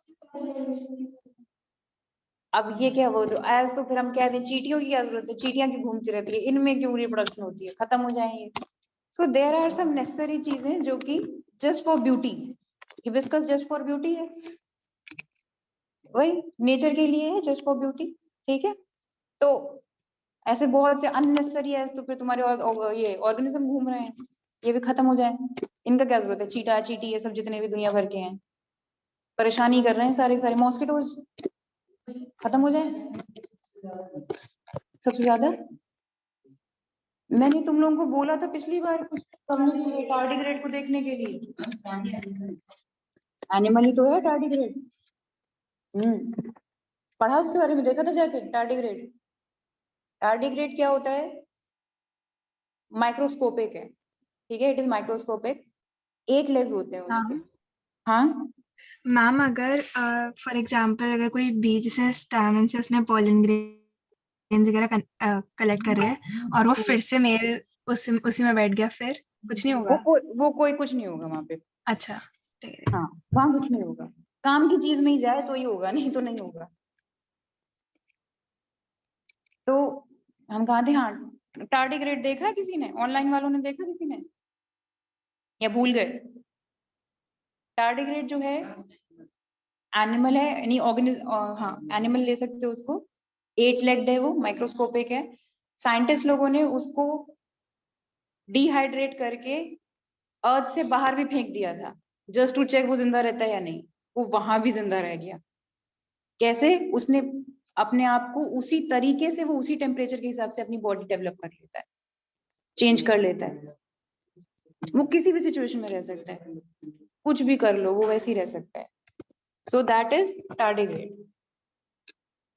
अब ये क्या वो तो एज, तो फिर हम कह दें चींटियों की क्या जरूरत है, चींटियां क्यों घूमती रहती है, इनमें क्यों रिप्रोडक्शन होती है, खत्म हो जाएंगे। So there are some necessary चीजें जो कि just for beauty, hibiscus just for beauty है, वही नेचर के लिए है, जस्ट फॉर ब्यूटी, ठीक है। तो ऐसे बहुत से अननेसेसरी है, तो फिर तुम्हारे ये ऑर्गेनिज्म घूम रहे हैं, ये भी खत्म हो जाए, इनका क्या जरूरत है, चीटा चीटी ये सब जितने भी दुनिया भर के हैं परेशानी कर रहे हैं, सारे सारे मॉस्किटोज खत्म हो जाए सबसे ज्यादा। मैंने तुम लोगों को बोला था पिछली बार कुछ करने के लिए, टार्डिग्रेड को देखने के लिए, एनिमल ही तो है टार्डिग्रेड। पढ़ा उसके बारे में, देखा था जाके टार्डिग्रेड। टार्डिग्रेड क्या होता है, माइक्रोस्कोपिक है, ठीक है, इट इज माइक्रोस्कोपिक, 8 लेग्स होते हैं उसके। हाँ मैम अगर फॉर एग्जांपल अगर कोई बीज से स्टैमेन से उसने पॉलन ग्रेन्स वगैरह कलेक्ट कर रहे हैं और वो फिर से मेल उसी में बैठ गया, फिर कुछ नहीं होगा? वो कोई कुछ नहीं होगा वहां पे, अच्छा, ठीक है। हाँ वहां कुछ नहीं होगा, काम की चीज में ही जाए तो ही होगा, नहीं तो नहीं होगा। तो हम कहा थे, हाँ टार्डिग्रेड देखा है किसी ने, ऑनलाइन वालों ने देखा किसी ने, या भूल गए? टार्डिग्रेड जो है एनिमल है, यानी ऑर्गेनिज्म, हाँ एनिमल ले सकते हो उसको, 8 लेग्ड है, वो माइक्रोस्कोपिक है। साइंटिस्ट लोगों ने उसको डिहाइड्रेट करके अर्थ से बाहर भी फेंक दिया था, जस्ट टू चेक वो जिंदा रहता है या नहीं, वो वहां भी जिंदा रह गया। कैसे? उसने अपने आप को उसी तरीके से, वो उसी टेम्परेचर के हिसाब से अपनी बॉडी डेवलप कर लेता है, चेंज कर लेता है, वो किसी भी सिचुएशन में रह सकता है, कुछ भी कर लो वो वैसे ही रह सकता है। So that is tardigrade.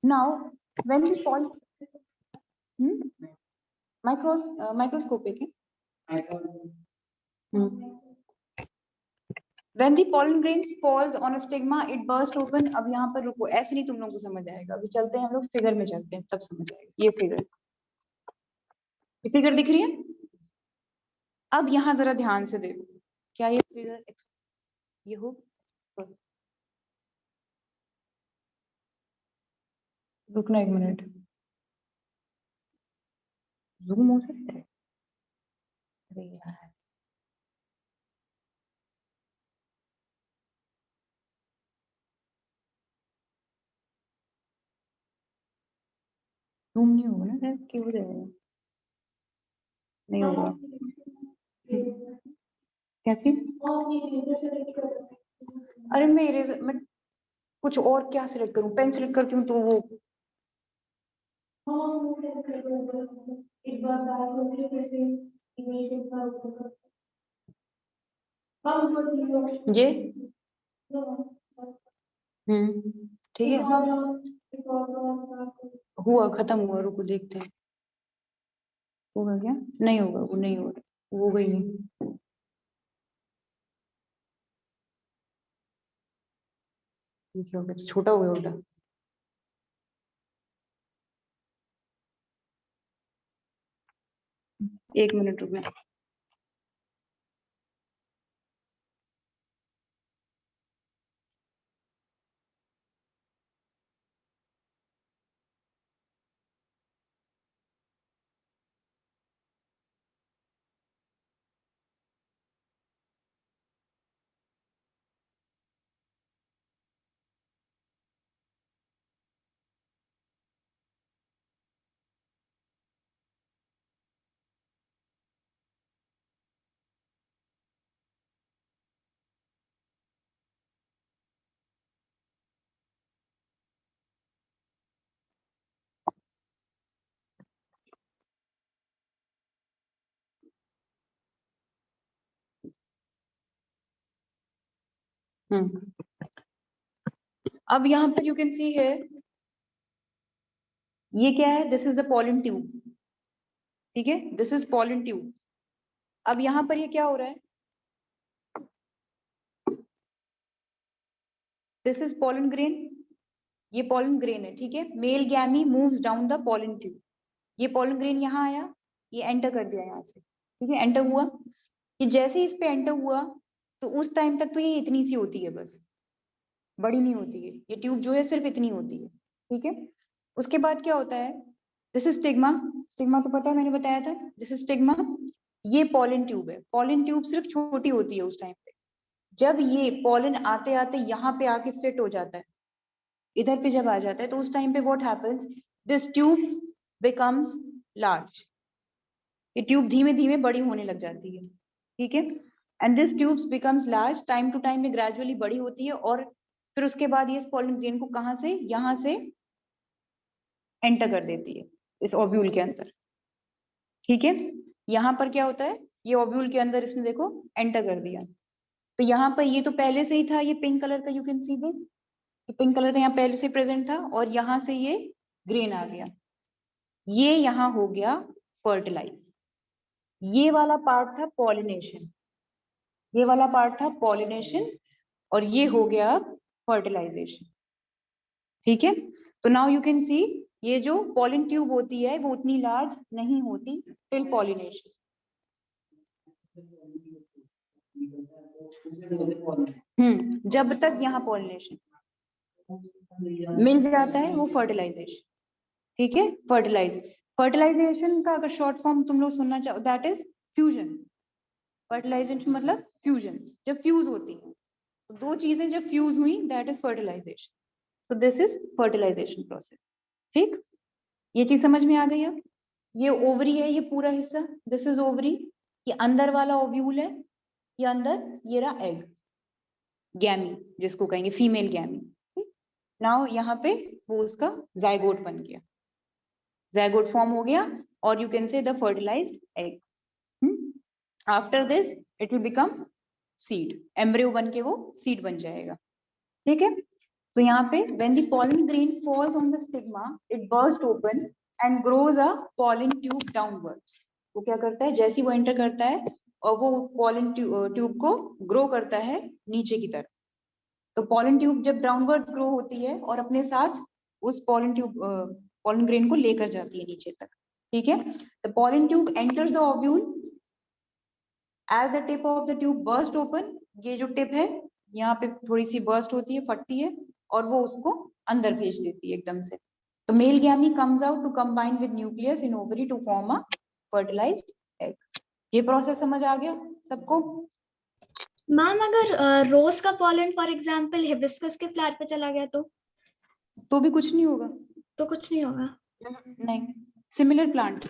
Now when we pull microscopic है। When the pollen grain falls on a stigma, it bursts open. अब यहाँ पर रुको, ऐसे नहीं तुम लोगों को समझ आएगा, अभी चलते हैं हम लोग फिगर में, चलते हैं तब समझ आएगा। ये फिगर दिख रही है? अब यहाँ जरा ध्यान से देखो, क्या ये फिगर ये हो, रुकना 1 मिनट, जूम हो सकता है? अरे यार, जूम नहीं होगा ना शायद, क्यों हो जाएगा, नहीं होगा, कैसे? अरे मैं कुछ और क्या सिलेक्ट करूं, पेन सिलेक्ट करती हूँ तो वो ये ठीक है, हुआ, खत्म हुआ, रुको देखते हैं होगा क्या, नहीं होगा, वो नहीं होगा, वो गई नहीं, ये क्या हो गया, छोटा हो गया उल्टा। 1 मिनट रुकना। अब यहाँ पर यू कैन सी है, ये क्या है, this is the pollen tube, ठीक है, दिस इज पॉलन ट्यूब। अब यहाँ पर ये क्या हो रहा है, दिस इज पॉलन ग्रेन, ये पॉलन ग्रेन है, ठीक है। Male gamete moves down the pollen tube, ये पॉलन ग्रेन यहाँ आया, ये एंटर कर दिया यहाँ से, ठीक है, एंटर हुआ। ये जैसे इस पे एंटर हुआ तो उस टाइम तक तो ये इतनी सी होती है, बस बड़ी नहीं होती है, ये ट्यूब जो है सिर्फ इतनी होती है, ठीक है। उसके बाद क्या होता है, दिस इज स्टिग्मा, स्टिग्मा तो पता है, मैंने बताया था, दिस इज स्टिग्मा। ये पॉलन ट्यूब है, पॉलन ट्यूब सिर्फ छोटी होती है उस टाइम पे। जब ये पॉलन आते आते यहाँ पे आके फिट हो जाता है, इधर पे जब आ जाता है, तो उस टाइम पे what happens, this tube becomes large, ये ट्यूब धीमे धीमे बड़ी होने लग जाती है, ठीक है। And this tubes becomes large, time to time में ग्रेजुअली बड़ी होती है, और फिर उसके बाद ये इस पॉलन ग्रेन को कहाँ से, यहाँ से एंटर कर देती है इस ओव्यूल के अंदर, ठीक है। यहाँ पर क्या होता है, ये ओव्यूल के अंदर इसने देखो एंटर कर दिया, तो यहाँ पर ये तो पहले से ही था, ये पिंक कलर का, यू कैन सी दिस, ये पिंक कलर का यहाँ पहले से प्रेजेंट था, और यहाँ से ये ग्रीन आ गया, ये यहाँ हो गया फर्टिलाइज। ये वाला पार्ट था पॉलिनेशन, ये वाला पार्ट था पॉलिनेशन, और ये हो गया फर्टिलाइजेशन, ठीक है। तो नाउ यू कैन सी, ये जो पॉलिन ट्यूब होती है वो उतनी लार्ज नहीं होती टिल पॉलिनेशन। जब तक यहाँ पॉलिनेशन मिल जाता है वो फर्टिलाइजेशन, ठीक है। फर्टिलाइजेशन का अगर शॉर्ट फॉर्म तुम लोग सुनना चाहो, दैट इज फ्यूजन। फर्टिलाइजेशन मतलब फ्यूजन, जब फ्यूज होती है तो दो चीजें जब फ्यूज हुई, दैट इज फर्टिलाइजेशन। तो दिस इज फर्टिलाइजेशन प्रोसेस, ठीक। ये चीज समझ में आ गई अब। ये ओवरी है, ये पूरा हिस्सा, दिस इज ओवरी, ये अंदर वाला ओव्यूल है, ये अंदर ये रहा एग, गैमी जिसको कहेंगे फीमेल गैमी। नाउ यहाँ पे वो उसका जाइगोट बन गया, जाइगोट फॉर्म हो गया, और you can say the fertilised egg. After this it will become seed, embryo बन के वो सीड बन जाएगा, ठीक है। तो यहाँ पे when the pollen grain falls on the stigma, it bursts open and grows a pollen tube downwards. वो क्या करता है, जैसे ही वो एंटर करता है और वो pollen ट्यूब को ग्रो करता है नीचे की तरफ। तो pollen ट्यूब जब डाउनवर्ड्स ग्रो होती है और अपने साथ उस pollen ग्रेन को लेकर जाती है नीचे तक, ठीक है। The pollen tube enters the ovule as the tip of the tube burst open. ये जो टिप है यहाँ पे थोड़ी सी बर्स्ट होती है, फटती है, और वो उसको अंदर भेज देती है एकदम से। तो male gamete comes out to combine with nucleus in ovary to form a fertilised egg. ये प्रोसेस समझ आ गया सबको? मैम अगर रोज का पॉलन फॉर एग्जांपल हिबिस्कस के फ्लावर पे चला गया तो भी कुछ नहीं होगा, तो कुछ नहीं होगा। नहीं, सिमिलर प्लांट।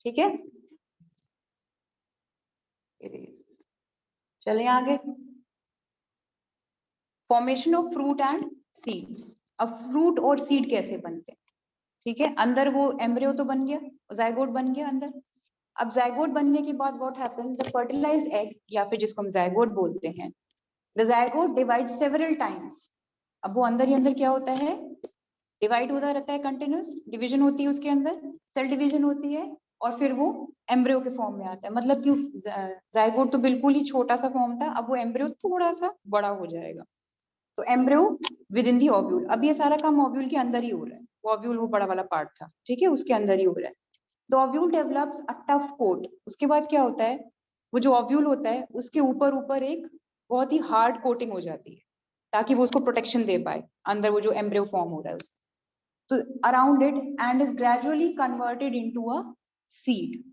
ठीक है, चलिए आगे। Formation of fruit and seeds. अब फ्रूट और सीड कैसे बनते हैं? ठीक है, अंदर वो एम्ब्रियो तो बन गया, जाइगोट बन गया अंदर। अब जाइगोट बनने के बाद what happens, the fertilised egg या फिर जिसको हम जाइगोट बोलते हैं, the zygote divide several times. अब वो अंदर ही अंदर क्या होता है, डिवाइड होता रहता है, कंटिन्यूस डिवीजन होती है उसके अंदर, सेल डिवीजन होती है, और फिर वो एम्ब्रियो के फॉर्म में आता है। मतलब कि जाइगोट तो बिल्कुल ही छोटा सा फॉर्म था, अब वो एम्ब्रियो थोड़ा सा बड़ा हो जाएगा। तो embryo with in the ovule. अब ये सारा काम ओव्यूल के अंदर ही हो रहा है, ओव्यूल वो बड़ा वाला पार्ट था, ठीक है, उसके अंदर ही हो रहा है। तो ovule develops a tough coat. उसके बाद क्या होता है, वो जो ओव्यूल होता है उसके ऊपर ऊपर एक बहुत ही हार्ड कोटिंग हो जाती है, ताकि वो उसको प्रोटेक्शन दे पाए अंदर वो जो एम्ब्रियो फॉर्म हो रहा है उसको। तो around it and is gradually converted into a seed.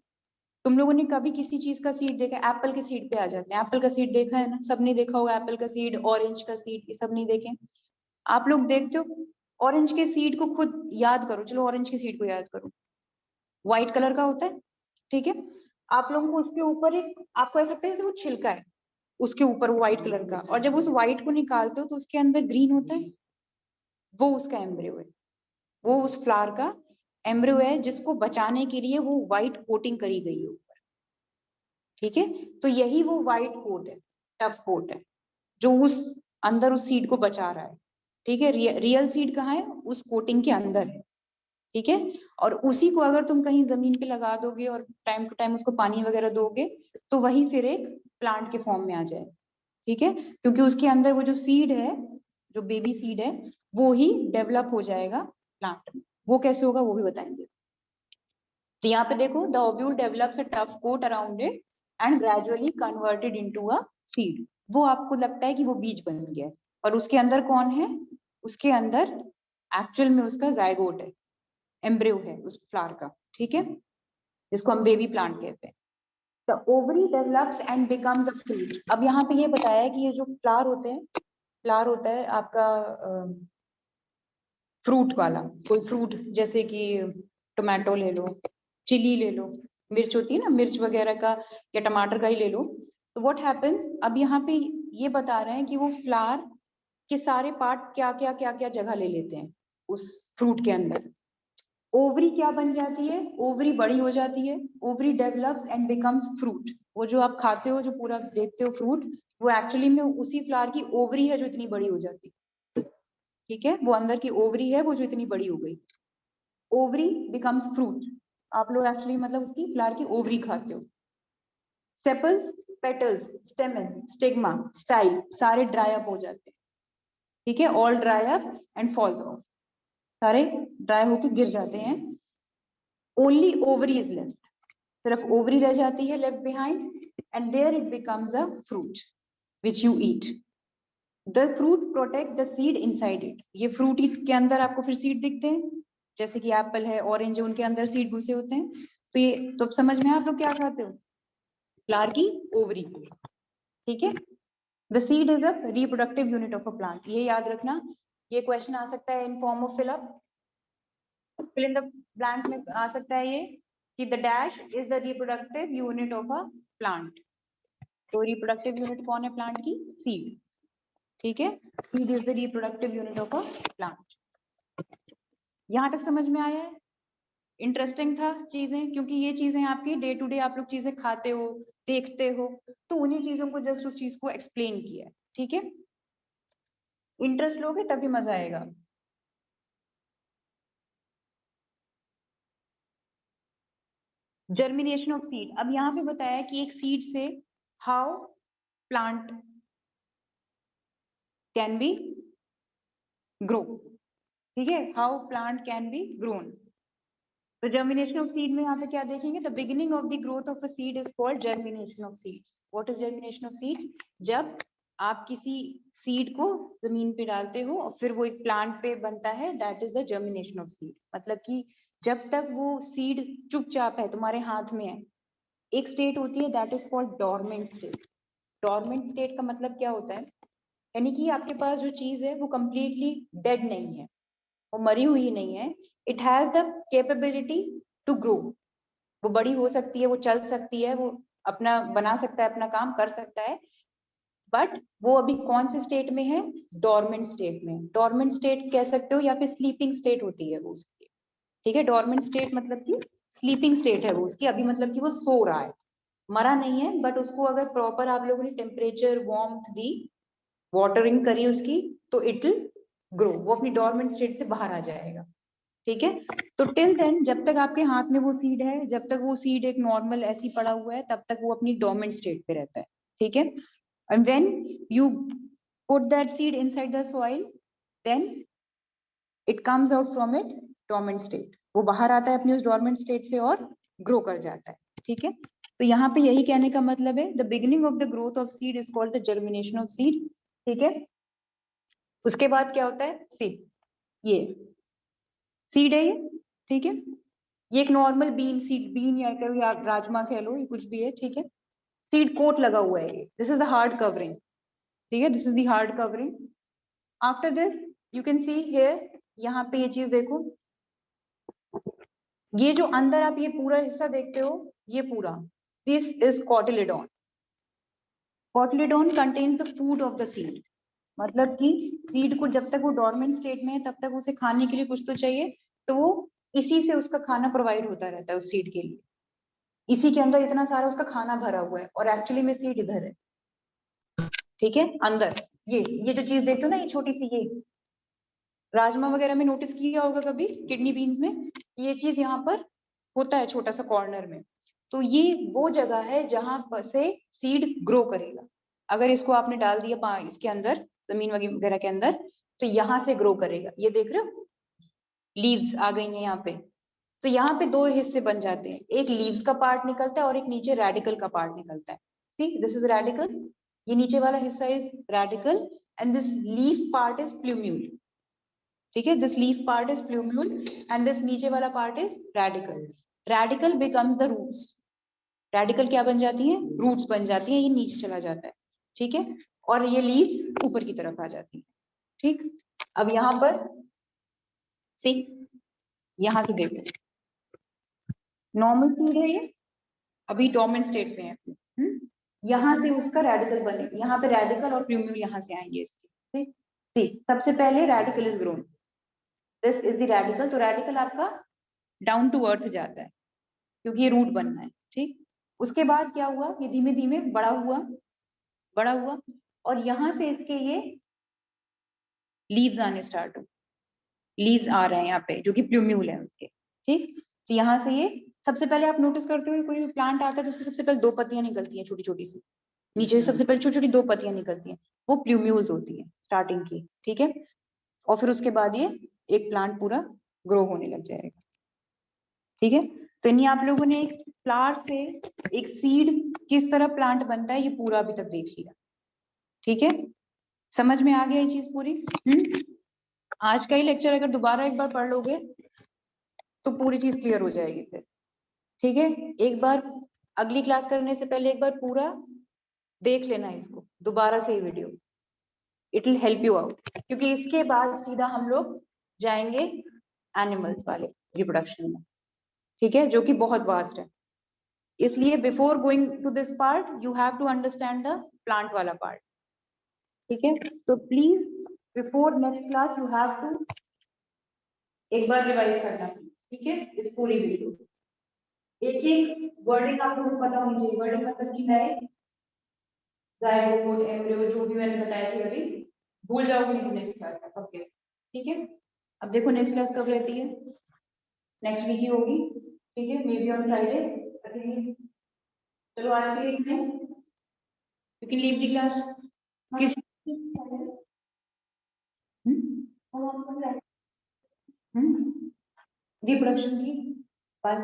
तुम लोगों ने कभी किसी चीज का सीड देखा? एप्पल के सीड पे आ जाते हैं। एप्पल का सीड देखा है ना, सबने देखा होगा एप्पल का सीड, ऑरेंज का सीड, ये सब नहीं देखे? आप लोग देखते हो ऑरेंज के सीड को, खुद याद करो, चलो ऑरेंज के सीड को याद करो, व्हाइट कलर का होता है, ठीक है। आप लोगों को उसके ऊपर एक, आपको ऐसा लगता है जैसे वो छिलका है उसके ऊपर व्हाइट कलर का, और जब उस व्हाइट को निकालते हो तो उसके अंदर ग्रीन होता है, वो उसका एम्ब्रियो है, वो उस फ्लावर का एम्ब्रियो है जिसको बचाने के लिए वो व्हाइट कोटिंग करी गई है ऊपर, ठीक है, तो यही वो वाइट कोट है, टफ कोट है, जो उस अंदर उस सीड को बचा रहा है। ठीक है, रियल सीड कहाँ है? उस कोटिंग के अंदर है। ठीक है, और उसी को अगर तुम कहीं जमीन पे लगा दोगे और टाइम टू टाइम उसको पानी वगैरह दोगे तो वही फिर एक प्लांट के फॉर्म में आ जाए। ठीक है, क्योंकि उसके अंदर वो जो सीड है, जो बेबी सीड है, वो ही डेवलप हो जाएगा प्लांट में। वो कैसे होगा वो भी बताएंगे। तो यहाँ पे देखो, the ovule develops a tough coat around it and gradually converted into a seed. वो आपको लगता है कि वो बीज बन गया है, और उसके अंदर कौन है? उसके अंदर एक्चुअल में उसका जायगोट है, एम्ब्रियो है उस फ्लावर का। ठीक है, जिसको हम बेबी प्लांट कहते हैं। The ovary develops and becomes a fruit. अब यहाँ पे ये बताया है कि ये जो फ्लावर होते हैं, फ्लावर होता है आपका फ्रूट वाला, कोई फ्रूट जैसे कि टोमेटो ले लो, चिली ले लो, मिर्च होती है ना, मिर्च वगैरह का, या टमाटर का ही ले लो। तो व्हाट हैपेंस, अब यहाँ पे ये बता रहे हैं कि वो फ्लावर के सारे पार्ट्स क्या क्या क्या क्या जगह ले लेते हैं उस फ्रूट के अंदर। ओवरी क्या बन जाती है? ओवरी बड़ी हो जाती है। Ovary develops and becomes fruit. वो जो आप खाते हो, जो पूरा देखते हो फ्रूट, वो एक्चुअली में उसी फ्लावर की ओवरी है जो इतनी बड़ी हो जाती है। ठीक है, वो अंदर की ओवरी है वो जो इतनी बड़ी हो गई। Ovary becomes fruit. आप लोग एक्चुअली मतलब उसकी फ्लावर की ओवरी खाते हो। Sepals, petals, stamen, stigma, style सारे ड्राई अप हो जाते हैं। ठीक है, all dry up and falls off, सारे ड्राई होकर गिर जाते हैं। ओनली ओवरी इज लेफ्ट, सिर्फ ओवरी रह जाती है left behind, and there it becomes a fruit which you eat. The fruit protect the seed inside it. ये फ्रूट के अंदर आपको फिर सीड दिखते हैं, जैसे कि एप्पल है, ऑरेंज है, उनके अंदर सीड घुसे होते हैं। तो ये तो समझ में आप लोग क्या खाते हो? फ्लावर की ओवरी। ठीक है, the seed is a reproductive unit of a plant. ये याद रखना, ये क्वेश्चन आ सकता है in form of fill in the blank में आ सकता है ये कि the dash is the reproductive unit of a plant. तो रिप्रोडक्टिव यूनिट कौन है प्लांट की? सीड। ठीक है, seed is the reproductive unit of a plant. यहां तक समझ में आया है? इंटरेस्टिंग था चीजें, क्योंकि ये चीजें आपकी डे टू डे आप लोग चीजें खाते हो, देखते हो, तो उन्हीं चीजों को जस्ट उस चीज को एक्सप्लेन किया है। ठीक है, इंटरेस्ट लोगे तभी मजा आएगा। Germination of seed. अब यहाँ पे बताया कि एक सीड से how plant can be grow. ठीक है, how plant can be grown. तो जर्मिनेशन ऑफ सीड में यहाँ पे क्या देखेंगे? The beginning of the growth of a seed is called germination of seeds. What is germination of seeds? जब आप किसी सीड को जमीन पे डालते हो और फिर वो एक प्लांट पे बनता है, that is the germination of seed. मतलब कि जब तक वो सीड चुपचाप है, तुम्हारे हाथ में है, एक स्टेट होती है that is called dormant state. Dormant state का मतलब क्या होता है? यानी कि आपके पास जो चीज है वो कंप्लीटली डेड नहीं है, वो मरी हुई नहीं है। It has the capability to grow. वो बड़ी हो सकती है, वो चल सकती है, वो अपना बना सकता है, अपना काम कर सकता है, बट वो अभी कौन से स्टेट में है? डोरमेंट स्टेट में। डोरमेंट स्टेट कह सकते हो या फिर स्लीपिंग स्टेट होती है वो उसकी। ठीक है, डोरमेंट स्टेट मतलब कि स्लीपिंग स्टेट है वो उसकी, अभी मतलब कि वो सो रहा है, मरा नहीं है, बट उसको अगर प्रॉपर आप लोगों ने टेम्परेचर वार्मथ दी, वाटरिंग करी उसकी, तो इट विल ग्रो, वो अपनी डोरमेंट स्टेट से बाहर आ जाएगा। ठीक है, तो टिल देन जब तक आपके हाथ में वो सीड है, जब तक वो सीड एक नॉर्मल ऐसी पड़ा हुआ है, तब तक वो अपनी डोरमेंट स्टेट पे रहता है। ठीक है, and when you put that seed inside the soil, then it comes out from it dormant state. वो बाहर आता है अपनी उस डोरमेंट स्टेट से और ग्रो कर जाता है। ठीक है, तो यहाँ पे यही कहने का मतलब है, the beginning of the growth of seed is called the germination of seed. ठीक है, उसके बाद क्या होता है? सीड, ये सीड है ये। ठीक है, ये एक नॉर्मल बीन सीड, बीन या कहो या राजमा कह लो, ये कुछ भी है। ठीक है, सीड कोट लगा हुआ है ये, this is the hard covering. ठीक है, this is the hard covering. After this you can see here, यहाँ पे ये चीज देखो, ये जो अंदर आप ये पूरा हिस्सा देखते हो, ये पूरा, this is cotyledon. Cotyledon contains the food of the seed. मतलब कि सीड को जब तक वो डोरमेंट स्टेट में है, तब तक उसे खाने के लिए कुछ तो चाहिए, तो वो इसी से उसका खाना प्रोवाइड होता रहता है उस सीड के लिए। इसी के अंदर इतना सारा उसका खाना भरा हुआ है और एक्चुअली में सीड इधर है, ठीक है, अंदर। ये जो चीज देखते हो ना, ये छोटी सी, ये राजमा वगैरह में नोटिस किया होगा कभी, किडनी बीन्स में, ये चीज यहाँ पर होता है छोटा सा कॉर्नर में। तो ये वो जगह है जहां पर से सीड ग्रो करेगा। अगर इसको आपने डाल दिया इसके अंदर, जमीन वगैरह के अंदर, तो यहाँ से ग्रो करेगा। ये देख रहे हो, लीव्स आ गई हैं यहाँ पे। तो यहाँ पे दो हिस्से बन जाते हैं, एक लीव्स का पार्ट निकलता है और एक नीचे रेडिकल का पार्ट निकलता है। सी, दिस इज रेडिकल, ये नीचे वाला हिस्सा is radicle and this leaf part is plumule. ठीक है, this leaf part is plumule and this नीचे वाला part is radicle. Radicle becomes the roots. Radicle क्या बन जाती है? रूट्स बन जाती है, ये नीचे चला जाता है, ठीक है, और ये लीव्स ऊपर की तरफ आ जाती है। ठीक, अब यहाँ पर सी, यहां से देखो, नॉर्मल सीड है ये, अभी डोर्मेंट स्टेट में है। यहाँ से उसका रेडिकल बनेगा, यहाँ पे रेडिकल और प्लूम्यूल यहाँ से आएंगे इसके। ठीक, सी, सबसे पहले radical is grown, this is the radical. तो रेडिकल आपका डाउन टू अर्थ जाता है क्योंकि ये रूट बनना है। ठीक, उसके बाद क्या हुआ, ये धीमे धीमे बड़ा हुआ, बड़ा हुआ, और यहाँ से इसके ये लीव्स आने स्टार्ट हो, लीव्स आ रहे हैं यहाँ पे जो कि प्लूम्यूल है उसके। ठीक, तो यहाँ से ये, सबसे पहले आप नोटिस करते हो कोई भी प्लांट आता है तो उसकी सबसे पहले दो पत्तियां निकलती हैं छोटी छोटी सी, नीचे से सबसे पहले छोटी छोटी दो पत्तियां निकलती हैं, वो प्लूम्यूल्स होती है स्टार्टिंग की। ठीक है, और फिर उसके बाद ये एक प्लांट पूरा ग्रो होने लग जाएगा। ठीक है, तो इन्हीं आप लोगों ने एक फ्लावर से एक सीड किस तरह प्लांट बनता है ये पूरा अभी तक देख लिया। ठीक है, समझ में आ गया ये चीज पूरी? आज का ही लेक्चर अगर दोबारा एक बार पढ़ लोगे तो पूरी चीज क्लियर हो जाएगी फिर। ठीक है, एक बार अगली क्लास करने से पहले एक बार पूरा देख लेना इसको दोबारा से, ये video, it will help you out, क्योंकि इसके बाद सीधा हम लोग जाएंगे एनिमल्स वाले रिप्रोडक्शन में। ठीक है, जो कि बहुत वास्ट है, इसलिए before going to this part you have to understand the plant वाला पार्ट। ठीक है, तो please before next class you have to एक बार रिवाइज करना। ठीक है, इस पूरी वीडियो एक एक वर्डिंग आप लोगों को पता होनी चाहिए। वर्डिंग मतलब कि मैं जाइगोट एम्ब्रियो जो भी मैंने बताया थी अभी, भूल जाओगे नहीं नेक्स्ट क्लास तक। ओके, ठीक है, अब देखो नेक्स्ट क्लास कब रहती है, नेक्स्ट वीक ही होगी। ठीक है, मे बी ऑन फ्राइडे। चलो आज के लिए इतने, you can leave the class. किस रिप्रोडक्शन की बात